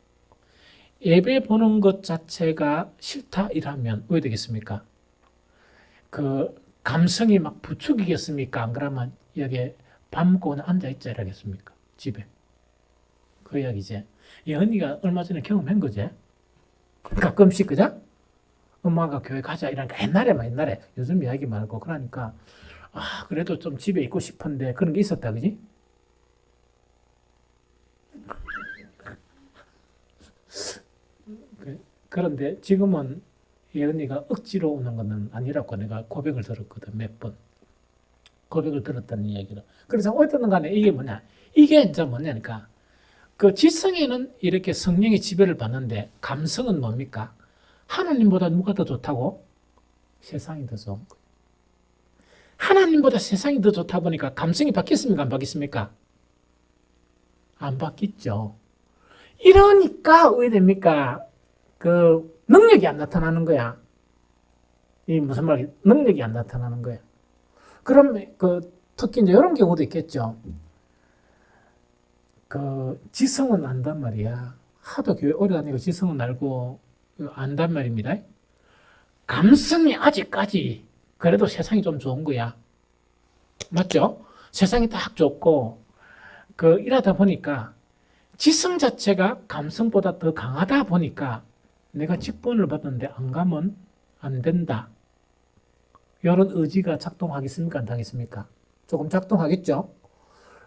예배 보는 것 자체가 싫다 이라면 왜 되겠습니까? 감성이 막 부추기겠습니까? 안 그러면 여기 밥 먹고 앉아있자 이러겠습니까? 집에. 그 이야기지. 이 언니가 얼마 전에 경험한 거지. 가끔씩, 그죠? 엄마가 교회 가자 이러니까 옛날에 요즘 이야기 말고 그러니까 아 그래도 좀 집에 있고 싶은데 그런 게 있었다, 그지? 그런데 지금은 이 언니가 억지로 오는 것은 아니라고 내가 고백을 들었거든, 몇 번. 고백을 들었다는 이야기를. 그래서 어쨌든 간에 이게 뭐냐. 이게 이제 뭐냐니까 그 지성에는 이렇게 성령의 지배를 받는데 감성은 뭡니까? 하나님보다 누가 더 좋다고? 세상이 더 좋은 거예요. 하나님보다 세상이 더 좋다 보니까 감성이 바뀌었습니까? 안 바뀌었습니까? 안 바뀌었죠. 이러니까 왜 됩니까? 능력이 안 나타나는 거야. 이 무슨 말이야? 능력이 안 나타나는 거야. 그럼 특히 이제 이런 경우도 있겠죠. 지성은 안단 말이야. 하도 교회 오래 다니고 지성은 알고 안단 말입니다. 감성이 아직까지 그래도 세상이 좀 좋은 거야. 맞죠? 세상이 딱 좋고 이러다 보니까 지성 자체가 감성보다 더 강하다 보니까 내가 직분을 받았는데 안 가면 안 된다. 이런 의지가 작동하겠습니까? 안 하겠습니까? 조금 작동하겠죠?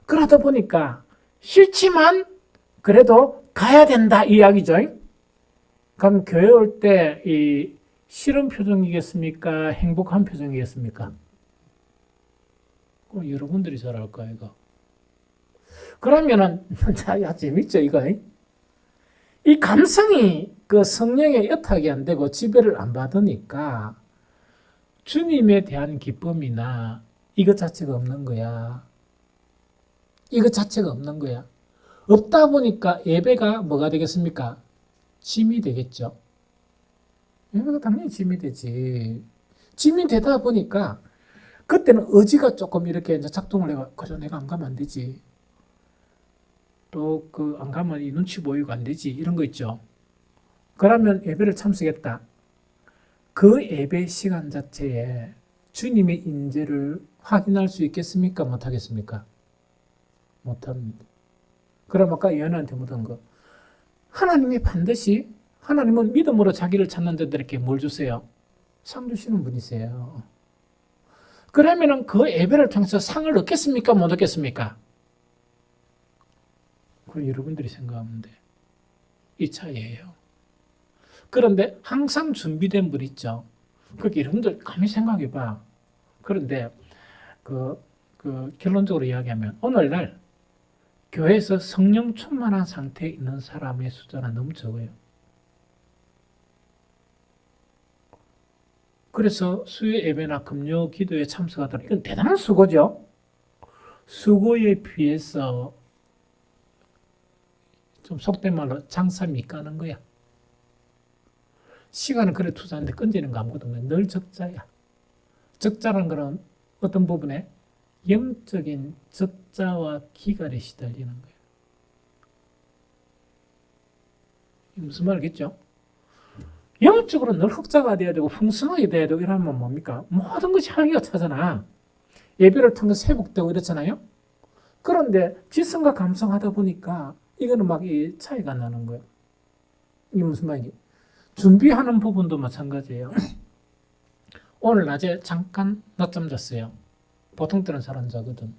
그러다 보니까 싫지만 그래도 가야 된다 이 이야기죠. 그럼 교회 올 때 이 싫은 표정이겠습니까? 행복한 표정이겠습니까? 여러분들이 잘 알까 이거. 그러면은 야 재밌죠 이거. 이 감성이 성령의 여탁이 안 되고 지배를 안 받으니까 주님에 대한 기쁨이나 이것 자체가 없는 거야. 이것 자체가 없는 거야. 없다 보니까 예배가 뭐가 되겠습니까? 짐이 되겠죠. 예배가 당연히 짐이 되지. 짐이 되다 보니까 그때는 의지가 조금 이렇게 이제 작동을 해가 그래 내가 안 가면 안 되지. 또 안 가면 이 눈치 보이고 안 되지. 이런 거 있죠. 그러면 예배를 참석했다. 그 예배 시간 자체에 주님의 임재를 확인할 수 있겠습니까? 못하겠습니까? 못합니다. 그럼 아까 예언한테 묻은 거, 하나님이 반드시, 하나님은 믿음으로 자기를 찾는 자들에게 뭘 주세요? 상 주시는 분이세요. 그러면은 그 예배를 통해서 상을 얻겠습니까? 못 얻겠습니까? 그건 여러분들이 생각하면 돼. 이 차이예요. 그런데 항상 준비된 분 있죠. 그렇게 여러분들 감히 생각해 봐. 그런데 결론적으로 이야기하면 오늘날 교회에서 성령 충만한 상태에 있는 사람의 숫자는 너무 적어요. 그래서 수요 예배나 금요 기도에 참석하도록 이건 대단한 수고죠. 수고에 비해서 좀 속된 말로 장사 밑가는 거야. 시간은 그래 투자하는데 건지는 거 아무것도 없는 늘 적자야. 적자란 거는 어떤 부분에 영적인 적자와 기갈에 시달리는 거예요. 무슨 말이겠죠? 영적으로 늘 흑자가 돼야 되고 풍성하게 돼야 되고 이러면 뭡니까? 모든 것이 활기가 차잖아. 예배를 통해서 회복되고 이렇잖아요. 그런데 지성과 감성하다 보니까 이거는 막 이 차이가 나는 거예요. 이게 무슨 말이지? 준비하는 부분도 마찬가지예요. 오늘 낮에 잠깐 낮잠 잤어요. 보통 때는 잘 안 자거든.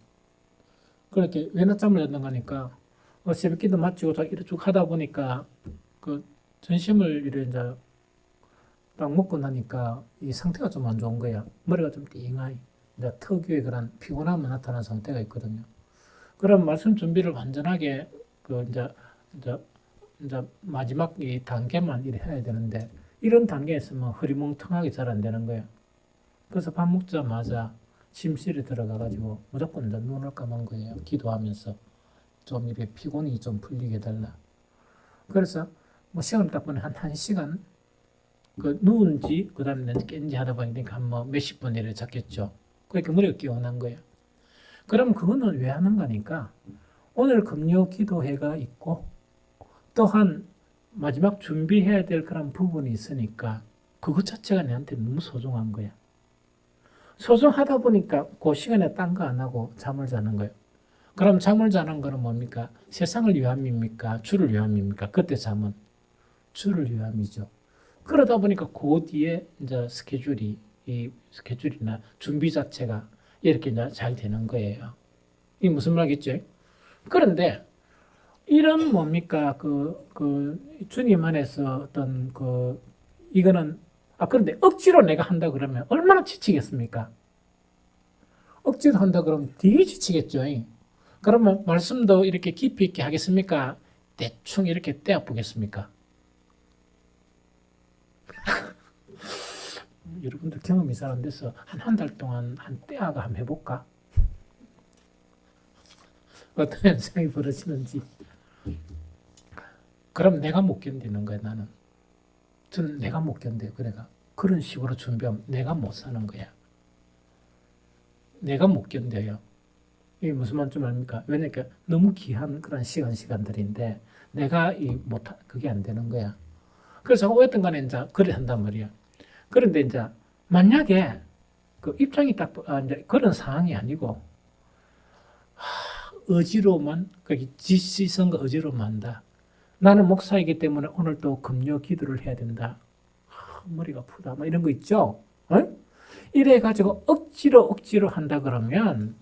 그렇게 왜 낮잠을 잤는가 하니까 새벽 기도 마치고 이렇게 쭉 하다 보니까 그 전심을 이래 이제 딱 먹고 나니까 이 상태가 좀 안 좋은 거야. 머리가 좀 띵하이. 이제 특유의 그런 피곤함이 나타나는 상태가 있거든요. 그럼 말씀 준비를 완전하게 이제 마지막 이 단계만 이래 해야 되는데 이런 단계에 있으면 흐리멍텅하게 잘 안 되는 거예요. 그래서 밥 먹자마자 침실에 들어가가지고 무조건 이제 눈을 감은 거예요. 기도하면서 좀 이렇게 피곤이 좀 풀리게 해달라. 그래서 뭐 시간을 딱 보니 한 1시간 그 누운지 그 다음에 깬지 하다 보니까 한 뭐 몇십 분 이래 잤겠죠. 그러니까 머리가 깨어난 거예요. 그럼 그거는 왜 하는 거니까 오늘 금요 기도회가 있고 또한 마지막 준비해야 될 그런 부분이 있으니까 그것 자체가 내한테 너무 소중한 거야. 소중하다 보니까 그 시간에 딴 거 안 하고 잠을 자는 거예요. 그럼 잠을 자는 거는 뭡니까? 세상을 위함입니까? 주를 위함입니까? 그때 잠은 주를 위함이죠. 그러다 보니까 그 뒤에 이제 이 스케줄이나 준비 자체가 이렇게 이제 잘 되는 거예요. 이게 무슨 말이겠죠? 그런데 이런 뭡니까? 주님 안에서 어떤 이거는 그런데 억지로 내가 한다 그러면 얼마나 지치겠습니까? 억지로 한다 그러면 되게 지치겠죠. 그러면 말씀도 이렇게 깊이 있게 하겠습니까? 대충 이렇게 떼어 보겠습니까? 여러분들 경험이 잘 안 돼서 한 달 동안 한 떼어가 한번 해볼까? 어떤 현상이 벌어지는지. 그럼 내가 못 견디는 거야, 나는. 저는 내가 못 견뎌요, 그래가. 그런 식으로 준비하면 내가 못 사는 거야. 내가 못 견뎌요. 이게 무슨 말인지 압니까? 왜냐니까 너무 귀한 그런 시간들인데 내가 그게 안 되는 거야. 그래서 어쨌든 간에 이제 그래 한단 말이야. 그런데 이제 만약에 그 입장이 이제 그런 상황이 아니고 의지로만 지시성과 의지로만 한다. 나는 목사이기 때문에 오늘 또 금요 기도를 해야 된다. 머리가 아프다. 뭐 이런 거 있죠. 이래가지고 억지로 한다 그러면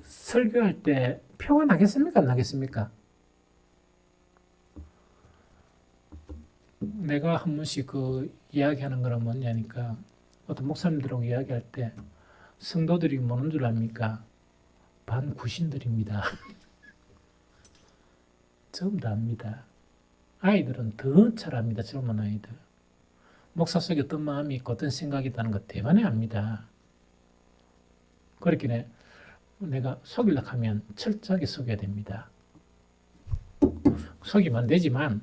설교할 때 표가 나겠습니까? 안 나겠습니까? 내가 한 번씩 이야기하는 거는 뭐냐니까 어떤 목사님들하고 이야기할 때 성도들이 뭐는 줄 압니까? 반구신들입니다. 전부 다 압니다. 아이들은 더 잘 압니다. 젊은 아이들. 목사 속에 어떤 마음이 있고 어떤 생각이 있다는 거 대반에 압니다. 그렇게 내가 속이려고 하면 철저하게 속여야 됩니다. 속이면 안 되지만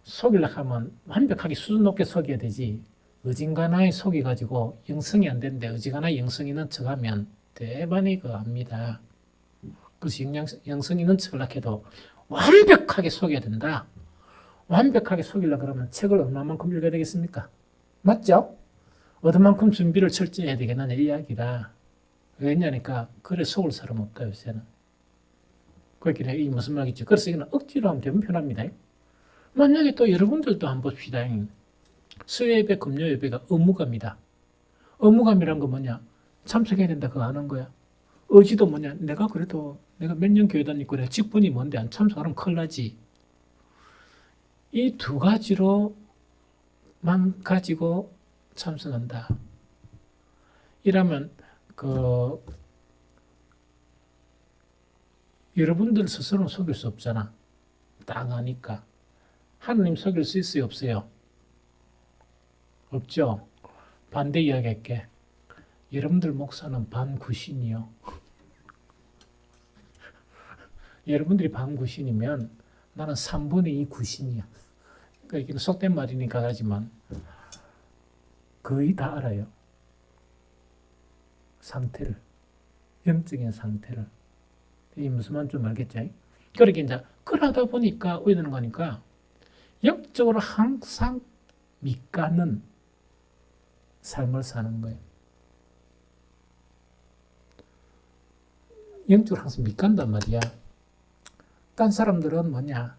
속이려고 하면 완벽하게 수준 높게 속여야 되지. 어진간하에 속여가지고 영성이 안 되는데 어지간하에 영성이 있는 척하면 대반이 압니다. 그래서 영성이 있는 척을 해도 완벽하게 속여야 된다. 완벽하게 속이려 그러면 책을 얼마만큼 읽어야 되겠습니까? 맞죠? 어디만큼 준비를 철저히 해야 되겠느냐 이야기라. 왜냐니까 그래 속을 사람 없다 요새는. 그렇긴 해. 이 무슨 말이겠죠. 그래서 이거는 억지로 하면 되면 편합니다. 만약에 또 여러분들도 한번 봅시다. 수요예배, 금요예배가 의무감이다. 의무감이란 건 뭐냐? 참석해야 된다 그거 아는 거야. 의지도 뭐냐? 내가 그래도 내가 몇 년 교회 다니고 내가 직분이 뭔데 안 참석하면 큰일 나지. 이 두 가지로만 가지고 참석한다. 이러면 여러분들 스스로는 속일 수 없잖아. 딱 아니까. 하나님 속일 수 있어요, 없어요? 없죠? 반대 이야기 할게. 여러분들 목사는 반구신이요. 여러분들이 반구신이면 나는 3분의 2 구신이야. 그러니까 이게 속된 말이니까 하지만 거의 다 알아요. 상태를. 영적인 상태를. 이 무슨 말인지 좀 알겠죠? 그렇게 이제 그러다 보니까 어디 되는 거니까 영적으로 항상 밑가는 삶을 사는 거예요. 영적으로 항상 밑간단 말이야. 딴 사람들은 뭐냐?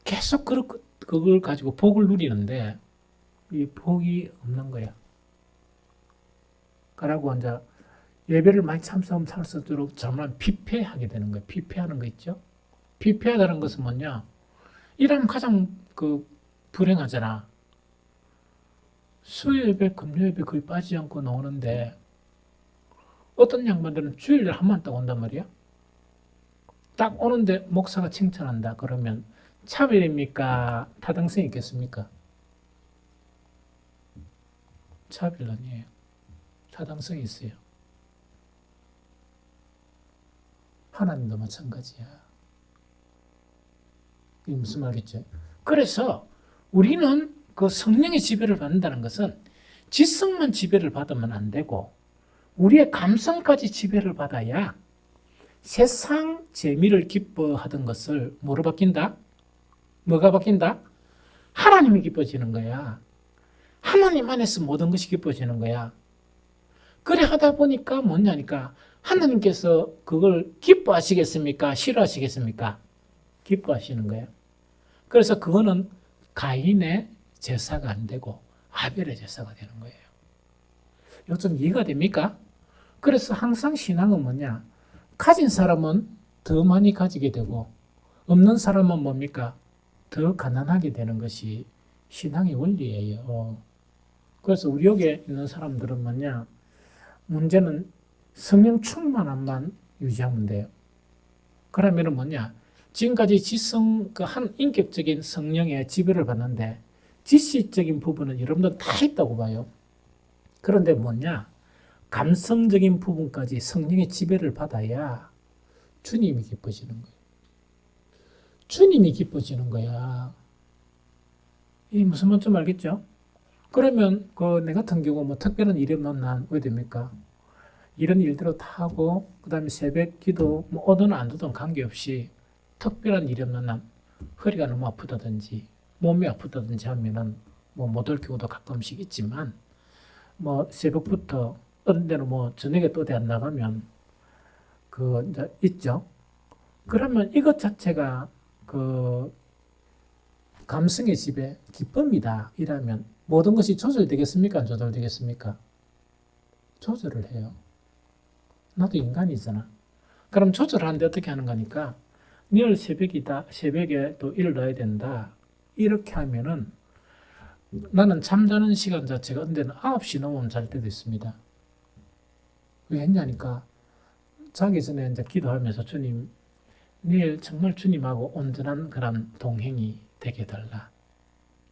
계속 그걸 가지고 복을 누리는데 이 복이 없는 거야. 그러고 이제 예배를 많이 참석하면 참석할수록 정말 피폐하게 되는 거예요. 피폐하는 거 있죠? 피폐하다는 것은 뭐냐? 이러면 가장 불행하잖아. 수요예배, 금요예배 거의 빠지지 않고 나오는데 어떤 양반들은 주일날 한 번 딱 온단 말이야. 딱 오는데 목사가 칭찬한다. 그러면 차별입니까? 타당성이 있겠습니까? 차별 아니에요. 타당성이 있어요. 하나님도 마찬가지야. 이게 무슨 말이겠죠? 그래서 우리는 그 성령의 지배를 받는다는 것은 지성만 지배를 받으면 안 되고 우리의 감성까지 지배를 받아야 세상 재미를 기뻐하던 것을 뭐로 바뀐다? 뭐가 바뀐다? 하나님이 기뻐지는 거야. 하나님 안에서 모든 것이 기뻐지는 거야. 그래 하다 보니까 뭐냐니까 하나님께서 그걸 기뻐하시겠습니까? 싫어하시겠습니까? 기뻐하시는 거예요. 그래서 그거는 가인의 제사가 안 되고 아벨의 제사가 되는 거예요. 이거 좀 이해가 됩니까? 그래서 항상 신앙은 뭐냐? 가진 사람은 더 많이 가지게 되고 없는 사람은 뭡니까? 더 가난하게 되는 것이 신앙의 원리예요. 그래서 우리 여기에 있는 사람들은 뭐냐? 문제는 성령 충만함만 유지하면 돼요. 그러면은 뭐냐? 지금까지 지성, 한 인격적인 성령의 지배를 받는데 지시적인 부분은 여러분들 다 있다고 봐요. 그런데 뭐냐? 감성적인 부분까지 성령의 지배를 받아야 주님이 기뻐지는 거예요. 주님이 기뻐지는 거야. 이 무슨 말인지 알겠죠? 그러면 내 같은 경우 뭐 특별한 일이 없는 난 왜 됩니까? 이런 일들을 다 하고 그다음에 새벽 기도 뭐 오든 안 오든 관계없이 특별한 일이 없는 난 허리가 너무 아프다든지 몸이 아프다든지 하면은 뭐 못 올 경우도 가끔씩 있지만 뭐 새벽부터 어떤 데는 뭐 저녁에 또 안 나가면 이제 있죠. 그러면 이것 자체가 감성의 지배, 기쁨이다. 이라면 모든 것이 조절되겠습니까? 안 조절되겠습니까? 조절을 해요. 나도 인간이잖아. 그럼 조절하는데 어떻게 하는 거니까 늘 새벽이다. 새벽에 또 일어나야 된다. 이렇게 하면은 나는 잠자는 시간 자체가 언제는 9시 넘으면 잘 때도 있습니다. 왜 했냐니까 자기 전에 이제 기도하면서 주님, 내일 정말 주님하고 온전한 그런 동행이 되게 해달라.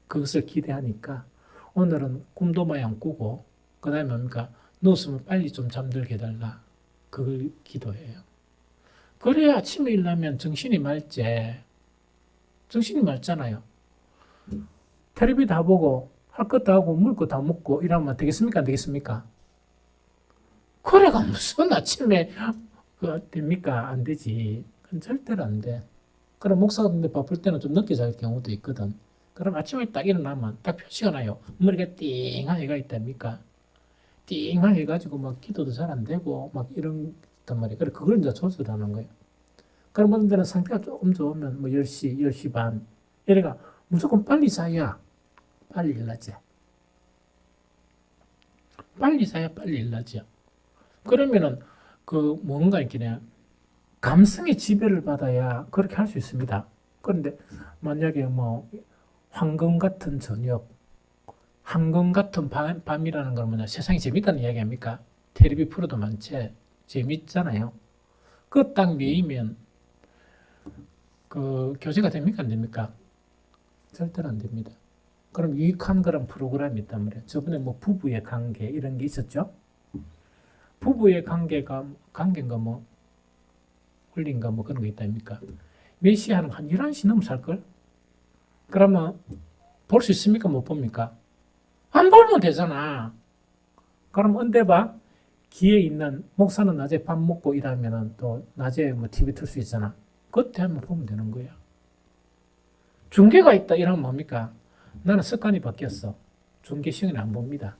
그것을 기대하니까 오늘은 꿈도 많이 안 꾸고 그 다음에 뭡니까? 누웠으면 빨리 좀 잠들게 해달라. 그걸 기도해요. 그래야 아침에 일어나면 정신이 맑지. 정신이 맑잖아요. 텔레비 다 보고 할 것도 하고 먹을 거 다 먹고 이러면 되겠습니까? 안 되겠습니까? 그래가 무슨 아침에 됩니까? 안 되지. 그건 절대로 안 돼. 그럼 목사가 근데 바쁠 때는 좀 늦게 잘 경우도 있거든. 그럼 아침에 딱 일어나면 딱 표시가 나요. 머리가 띵한 해가 있답니까? 띵한 해가지고 막 기도도 잘 안 되고 막 이런 단 말이에요. 그래 그걸 이제 조절하는 거예요. 그럼 어떤 데는 상태가 조금 좋으면 뭐 10시, 10시 반 이래가 무조건 빨리 자야 빨리 일나지. 빨리 자야 빨리 일나죠. 그러면은 그 뭔가 이렇게 감성의 지배를 받아야 그렇게 할 수 있습니다. 그런데 만약에 뭐 황금 같은 저녁, 황금 같은 밤이라는 걸 뭐냐 세상이 재밌다는 이야기 아닙니까? 텔레비 프로도 많지 재밌잖아요. 그 딱 메이면 그 교제가 됩니까 안 됩니까? 절대로 안 됩니다. 그럼 유익한 그런 프로그램이 있단 말이에요. 저번에 뭐 부부의 관계 이런 게 있었죠. 부부의 관계인가 뭐 홀린가 뭐 그런 거 있다니까. 몇 시에 하는 한 11시 넘어 살걸? 그러면 볼 수 있습니까? 못 봅니까? 안 보면 되잖아. 그럼 언제 봐? 기회 있는 목사는 낮에 밥 먹고 일하면은 또 낮에 뭐 TV 틀 수 있잖아. 그때 한번 보면 되는 거야. 중계가 있다 이러면 뭡니까? 나는 습관이 바뀌었어. 중계 시간에 안 봅니다.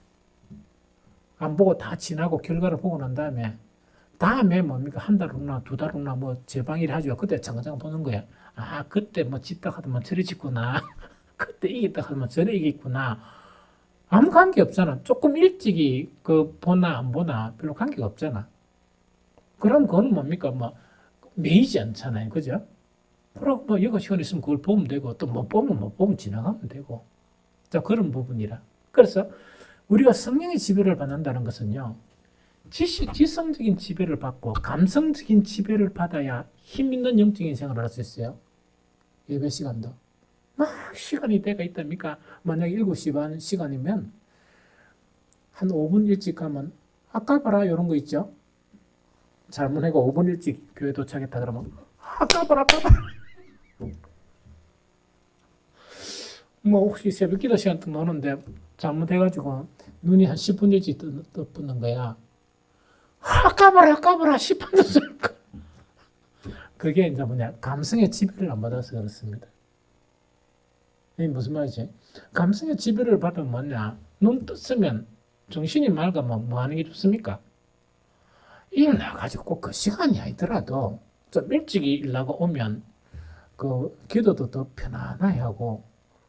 안 보고 다 지나고 결과를 보고 난 다음에 뭡니까? 한 달 후나 두 달 후나 뭐 재방일 하죠. 그때 잠깐 보는 거야. 아, 그때 뭐 짓다 하더만 저리 짓구나. 그때 이겼다 하더만 저리 이겼구나. 아무 관계 없잖아. 조금 일찍이 그 보나 안 보나 별로 관계가 없잖아. 그럼 그건 뭡니까? 뭐 매이지 않잖아요. 그죠? 그럼 뭐 여가 시간 있으면 그걸 보면 되고 또 못 보면 못 보면 지나가면 되고. 자, 그런 부분이라. 그래서 우리가 성령의 지배를 받는다는 것은요. 지성적인 지배를 받고 감성적인 지배를 받아야 힘 있는 영적인 생활을 할 수 있어요. 예배 시간도. 막 시간이 때가 있답니까? 만약에 7시 반 시간이면 한 5분 일찍 가면 아까 봐라 이런 거 있죠? 잘못해고 5분 일찍 교회 도착했다 그러면 아까 봐라 뭐 혹시 새벽 기도 시간 또 노는데 잘못해가지고 눈이 한 10분 일찍 떠붙는 거야. 아까 봐라 10분 졌으니까. 그게 이제 뭐냐 감성의 지배를 안 받아서 그렇습니다. 이게 무슨 말이지? 감성의 지배를 받으면 뭐냐? 눈 떴으면 정신이 맑으면 뭐 하는 게 좋습니까? 일 나가지고 꼭 그 시간이 아니더라도 좀 일찍 일 나가 오면 그 기도도 더 편안하게 하고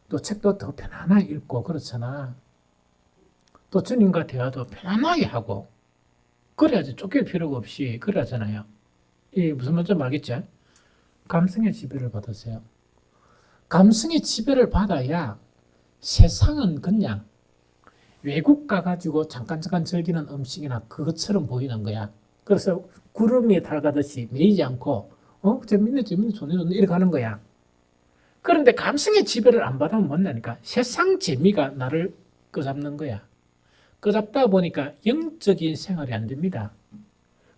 또 책도 더 편안하게 읽고 그렇잖아. 또 주님과 대화도 편안하게 하고 그래야지 쫓길 필요가 없이 그러잖아요. 이 무슨 말인지 알겠죠? 감성의 지배를 받으세요. 감성의 지배를 받아야 세상은 그냥 외국 가가지고 잠깐 즐기는 음식이나 그것처럼 보이는 거야. 그래서 구름 위에 달 가듯이 매이지 않고 재밌네 좋네 이렇게 가는 거야. 그런데 감성의 지배를 안 받으면 뭐냐니까 세상 재미가 나를 끄잡는 거야. 끄잡다 보니까 영적인 생활이 안 됩니다.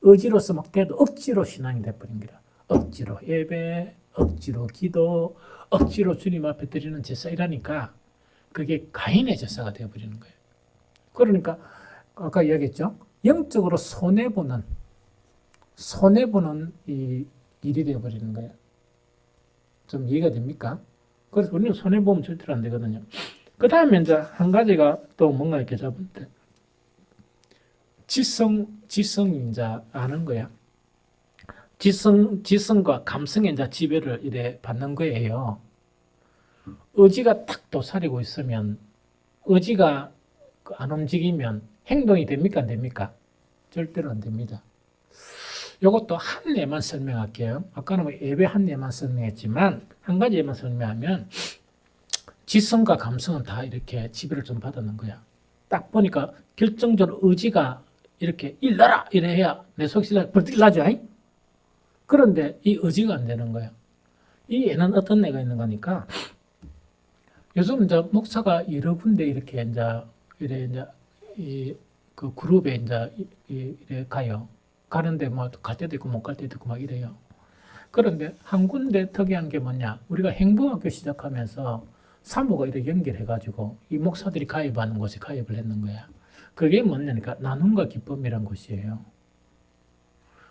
의지로서 막 돼도 억지로 신앙이 돼버린 거야. 억지로 예배, 억지로 기도, 억지로 주님 앞에 드리는 제사 이라니까 그게 가인의 제사가 되어버리는 거예요. 그러니까 아까 이야기했죠. 영적으로 손해보는 이 일이 되어버리는 거예요. 좀 이해가 됩니까? 그래서 우리는 손해보면 절대로 안 되거든요. 그 다음에 이제 한 가지가 또 뭔가 이렇게 잡은데 지성이 이제 아는 거야. 지성과 감성의 이제 지배를 이래 받는 거예요. 의지가 탁 도사리고 있으면 의지가 안 움직이면 행동이 됩니까? 안 됩니까? 절대로 안 됩니다. 이것도 한 예만 설명할게요. 아까는 뭐 예배 한 예만 설명했지만 한 가지 예만 설명하면 지성과 감성은 다 이렇게 지배를 좀 받는 거야. 딱 보니까 결정적으로 의지가 이렇게 일나라 이래 해야 내 속이 벌떡 일나죠. 그런데 이 의지가 안 되는 거야. 이 애는 어떤 애가 있는 거니까 요즘 이제 목사가 여러 군데 이렇게 이제 그 그룹에 이제 이래 가요. 가는데 뭐 갈 때도 있고 못 갈 때도 있고 막 이래요. 그런데 한 군데 특이한 게 뭐냐? 우리가 행복학교 시작하면서 사모가 이렇게 연결해가지고 이 목사들이 가입하는 곳에 가입을 했는 거야. 그게 뭐냐니까 나눔과 기쁨이란 곳이에요.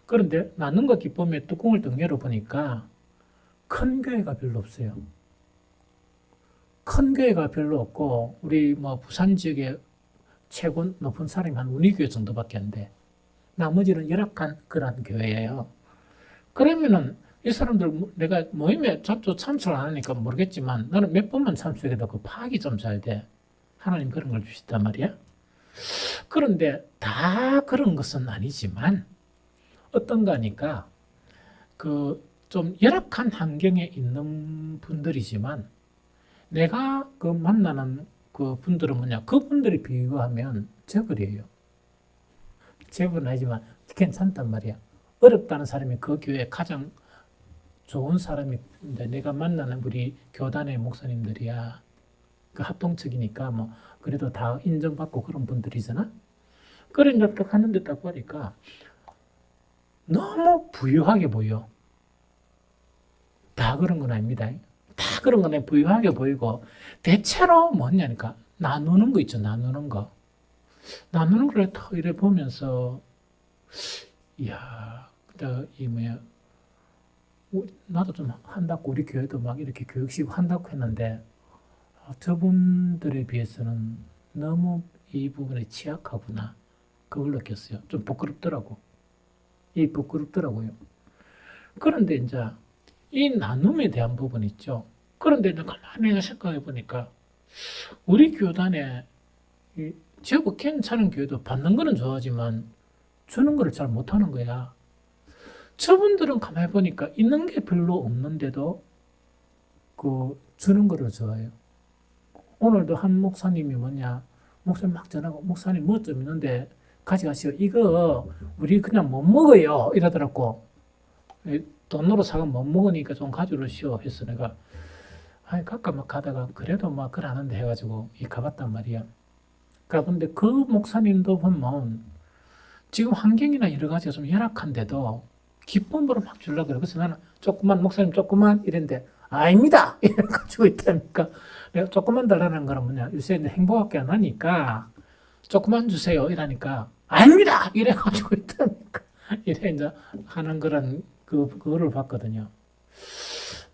그런데 나눔과 기쁨의 뚜껑을 딱 열어보니까 큰 교회가 별로 없어요. 큰 교회가 별로 없고 우리 뭐 부산 지역에 최고 높은 사람이 한 우리 교회 정도밖에 안 돼. 나머지는 열악한 그런 교회예요. 그러면은 이 사람들 내가 모임에 자주 참석을 안 하니까 모르겠지만 나는 몇 번만 참석해도 그 파악이 좀 잘 돼. 하나님 그런 걸 주시단 말이야. 그런데 다 그런 것은 아니지만 어떤가 하니까 그 좀 열악한 환경에 있는 분들이지만 내가 그 만나는 그 분들은 뭐냐, 그분들이 비교하면 재벌이에요. 재벌은 아니지만 괜찮단 말이야. 어렵다는 사람이 그 교회 가장 좋은 사람인데 내가 만나는 우리 교단의 목사님들이야. 그 합동측이니까 뭐 그래도 다 인정받고 그런 분들이잖아. 그런 일을 딱 하는데 딱 보니까 너무 부유하게 보여. 다 그런 건 아닙니다. 다 그런 건 부유하게 보이고 대체로 뭐냐니까 나누는 거 있죠. 나누는 거. 나누는 걸 더 이래 보면서 이야, 이 뭐야, 나도 좀 한다고 우리 교회도 막 이렇게 교육식 한다고 했는데 저분들에 비해서는 너무 이 부분에 취약하구나. 그걸 느꼈어요. 좀 부끄럽더라고. 부끄럽더라고요. 그런데 이제 이 나눔에 대한 부분 있죠. 그런데 이제 가만히 생각해 보니까 우리 교단에 제법 괜찮은 교회도 받는 거는 좋아하지만 주는 거를 잘 못하는 거야. 저분들은 가만히 보니까 있는 게 별로 없는데도 그 주는 거를 좋아해요. 오늘도 한 목사님이 뭐냐, 목사님 막 전화하고 목사님 뭐 좀 있는데 가져가시오. 이거 우리 그냥 못 먹어요. 이러더라고. 돈으로 사가 못 먹으니까 좀 가져오시오. 해서 내가 가끔 막 가다가 그래도 막 그러는데 해가지고 가봤단 말이야. 가본데 그 목사님도 보면 지금 환경이나 여러 가지가 좀 열악한데도 기쁨으로 막 주려고 그래. 그래서 나는 조금만, 목사님 조금만 이랬는데 아닙니다. 이래가지고 있다니까. 내가 조금만 달라는 거는 뭐냐. 요새 이제 행복하게 안 하니까 조금만 주세요. 이러니까 아닙니다. 이래가지고 있다니까. 이래 이제 하는 그런 그거를 봤거든요.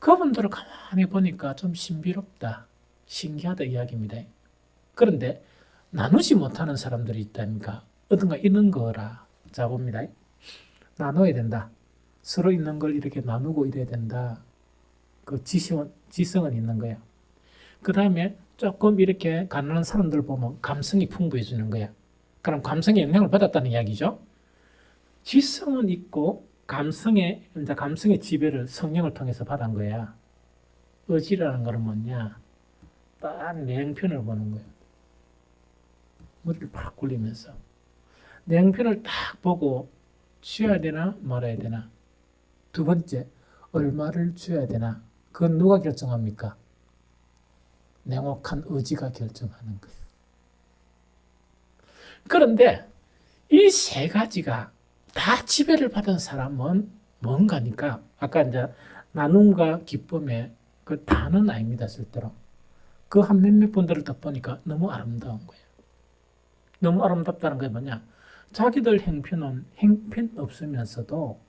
그분들을 가만히 보니까 좀 신비롭다. 신기하다 이야기입니다. 그런데 나누지 못하는 사람들이 있다니까. 어떤가 있는 거라. 자 봅니다. 나눠야 된다. 서로 있는 걸 이렇게 나누고 이래야 된다. 그 지성은 있는 거야. 그 다음에 조금 이렇게 가난한 사람들 보면 감성이 풍부해지는 거야. 그럼 감성에 영향을 받았다는 이야기죠. 지성은 있고 감성의 지배를 성령을 통해서 받은 거야. 의지라는 것은 뭐냐? 딱 내 형편을 보는 거야. 머리를 팍 굴리면서 내 형편을 딱 보고 줘야 되나 말아야 되나. 두 번째, 얼마를 줘야 되나. 그건 누가 결정합니까? 냉혹한 의지가 결정하는 거예요. 그런데 이 세 가지가 다 지배를 받은 사람은 뭔가니까 아까 이제 나눔과 기쁨의 그 다는 아닙니다. 절대로. 그 한 몇몇 분들을 딱 보니까 너무 아름다운 거예요. 너무 아름답다는 게 뭐냐? 자기들 형편은 형편없으면서도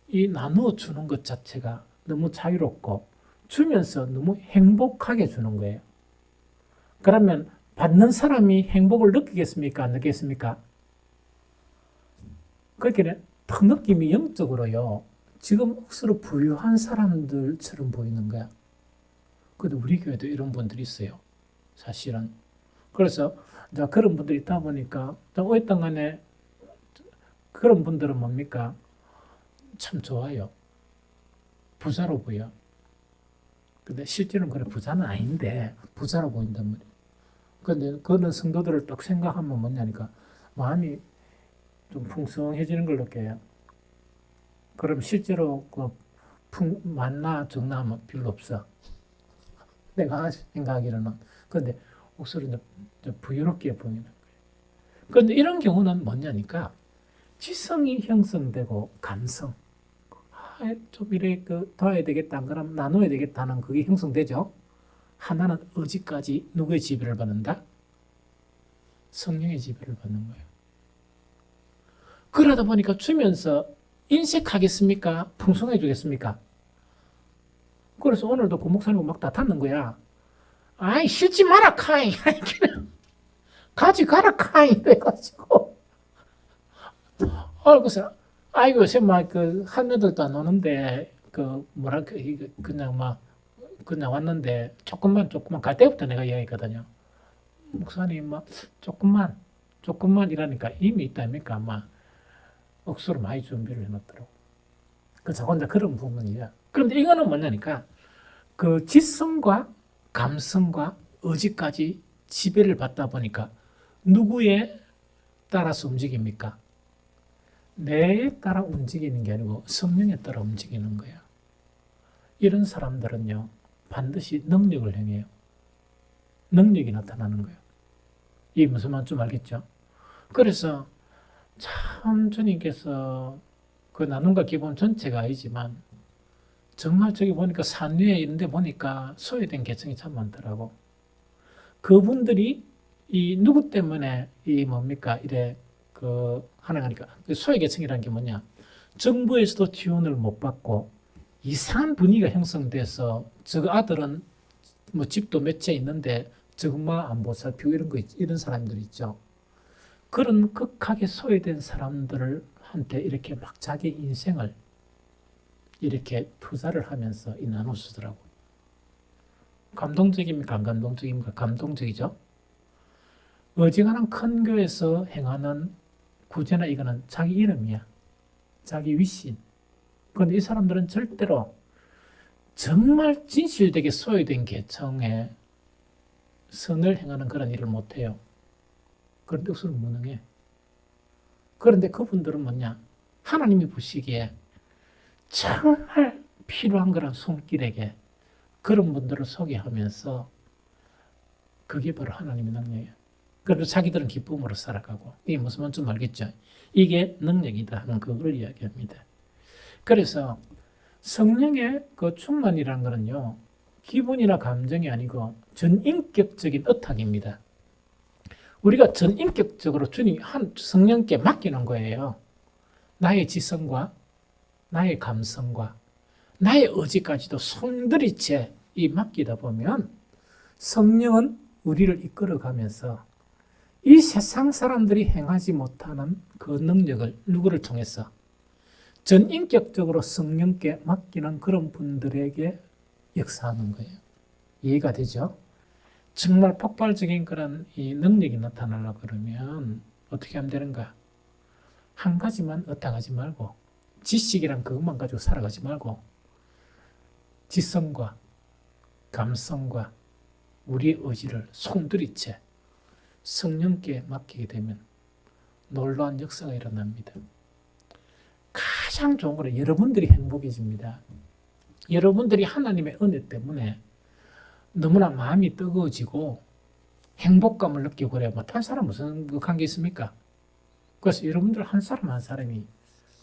이 나누어 주는 것 자체가 너무 자유롭고 주면서 너무 행복하게 주는 거예요. 그러면 받는 사람이 행복을 느끼겠습니까? 안 느끼겠습니까? 그렇게 더 느낌이 영적으로요. 지금 억수로 부유한 사람들처럼 보이는 거야. 근데 우리 교회도 이런 분들이 있어요. 사실은. 그래서 그런 분들이 있다 보니까 어떤 간에 그런 분들은 뭡니까? 참 좋아요. 부자로 보여. 근데 실제로는 그래 부자는 아닌데 부자로 보인단 말이에요. 근데 그런 성도들을 딱 생각하면 뭐냐니까 마음이 좀 풍성해지는 걸 느껴요. 그럼 실제로 많나 적나 하면 별로 없어. 내가 생각하기로는. 그런데 목소리는 부유롭게 보이는 거예요. 그런데 이런 경우는 뭐냐니까 지성이 형성되고 감성. 좀 이렇게 도와야 되겠다. 그럼 나눠야 되겠다는 그게 형성되죠. 하나는 의지까지 누구의 지배를 받는다? 성령의 지배를 받는 거예요. 그러다 보니까 주면서 인색하겠습니까? 풍성해 주겠습니까? 그래서 오늘도 그 목사님하고 막 다퉜는 거야. 아이, 쉬지 마라, 카이. 가지 가라, 카이. 이래가지고. 그래서, 아이고, 요새 막, 하늘들도 안 오는데, 뭐랄까, 그냥 막, 그냥 왔는데, 조금만, 갈 때부터 내가 이야기했거든요. 목사님, 막, 조금만 이라니까 이미 있다니까, 아마, 억수로 많이 준비를 해놨더라고. 그래서 혼자 그런 부분이야. 그런데 이거는 뭐냐니까, 지성과 감성과 의지까지 지배를 받다 보니까, 누구에 따라서 움직입니까? 뇌에 따라 움직이는 게 아니고 성령에 따라 움직이는 거예요. 이런 사람들은요, 반드시 능력을 행해요. 능력이 나타나는 거예요. 이게 무슨 말인지 좀 알겠죠? 그래서 참 주님께서 그 나눔과 기본 전체가 아니지만 정말 저기 보니까 산 위에 있는데 보니까 소외된 계층이 참 많더라고. 그분들이 이 누구 때문에 이 뭡니까 이래 하나가니까 소외 계층이라는 게 뭐냐? 정부에서도 지원을 못 받고 이상한 분위기가 형성돼서 저 아들은 뭐 집도 몇 채 있는데 저것만 안 보살피고 이런 사람들 있죠. 그런 극하게 소외된 사람들한테 이렇게 막 자기 인생을 이렇게 투자를 하면서 이 나눠주더라고. 감동적입니까? 안 감동적입니까? 감동적이죠. 어지간한 큰 교회에서 행하는 구제나 이거는 자기 이름이야. 자기 위신. 그런데 이 사람들은 절대로 정말 진실되게 소외된 계층에 선을 행하는 그런 일을 못해요. 그런데 우선 무능해. 그런데 그분들은 뭐냐? 하나님이 보시기에 정말 필요한 그런 손길에게 그런 분들을 소개하면서 그게 바로 하나님의 능력이에요. 그래도 자기들은 기쁨으로 살아가고 이게 무슨 말인지 좀 알겠죠? 이게 능력이다 하는 그걸 이야기합니다. 그래서 성령의 그 충만이라는 것은요, 기분이나 감정이 아니고 전인격적인 의탁입니다. 우리가 전인격적으로 주님 성령께 맡기는 거예요. 나의 지성과 나의 감성과 나의 의지까지도 손들이채 이 맡기다 보면 성령은 우리를 이끌어가면서 이 세상 사람들이 행하지 못하는 그 능력을 누구를 통해서 전인격적으로 성령께 맡기는 그런 분들에게 역사하는 거예요. 이해가 되죠? 정말 폭발적인 그런 이 능력이 나타나려고 그러면 어떻게 하면 되는가? 한 가지만 의탁하지 말고 지식이란 그것만 가지고 살아가지 말고 지성과 감성과 우리의 의지를 손들이채 성령께 맡기게 되면 놀라운 역사가 일어납니다. 가장 좋은 거는 여러분들이 행복해집니다. 여러분들이 하나님의 은혜 때문에 너무나 마음이 뜨거워지고 행복감을 느끼고 그래요. 다른 사람 무슨 관계 있습니까? 그래서 여러분들 한 사람 한 사람이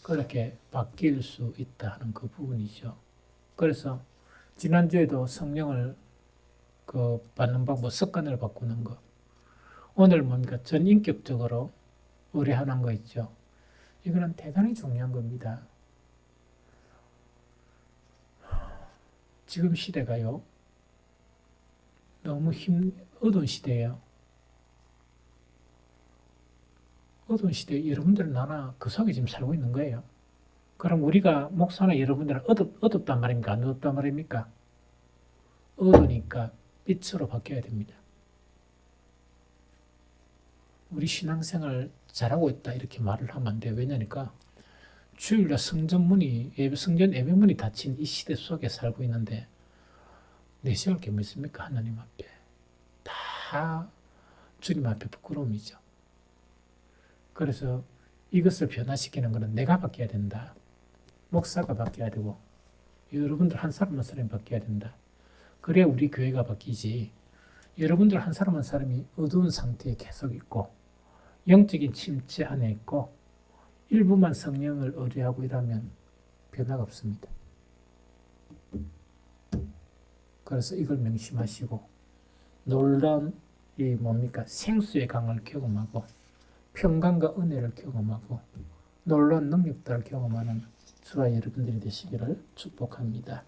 그렇게 바뀔 수 있다는 그 부분이죠. 그래서 지난주에도 성령을 받는 방법, 습관을 바꾸는 거. 오늘 뭡니까? 전인격적으로 의뢰하는 거 있죠. 이거는 대단히 중요한 겁니다. 지금 시대가요, 너무 어두운 시대예요. 어두운 시대에 여러분들은 나나 그 속에 지금 살고 있는 거예요. 그럼 우리가 목사나 여러분들은 어둡단 말입니까? 안 어둡단 말입니까? 어두우니까 빛으로 바뀌어야 됩니다. 우리 신앙생활 잘하고 있다 이렇게 말을 하면 안 돼요. 왜냐니까 주일날 성전 예배문이 닫힌 이 시대 속에 살고 있는데 내세울 게 뭐 있습니까? 하나님 앞에. 다 주님 앞에 부끄러움이죠. 그래서 이것을 변화시키는 것은 내가 바뀌어야 된다. 목사가 바뀌어야 되고 여러분들 한 사람 한 사람이 바뀌어야 된다. 그래야 우리 교회가 바뀌지. 여러분들 한 사람 한 사람이 어두운 상태에 계속 있고 영적인 침체 안에 있고 일부만 성령을 의뢰하고 이러면 변화가 없습니다. 그래서 이걸 명심하시고 놀라운 이 생수의 강을 경험하고 평강과 은혜를 경험하고 놀라운 능력들을 경험하는 저와 여러분들이 되시기를 축복합니다.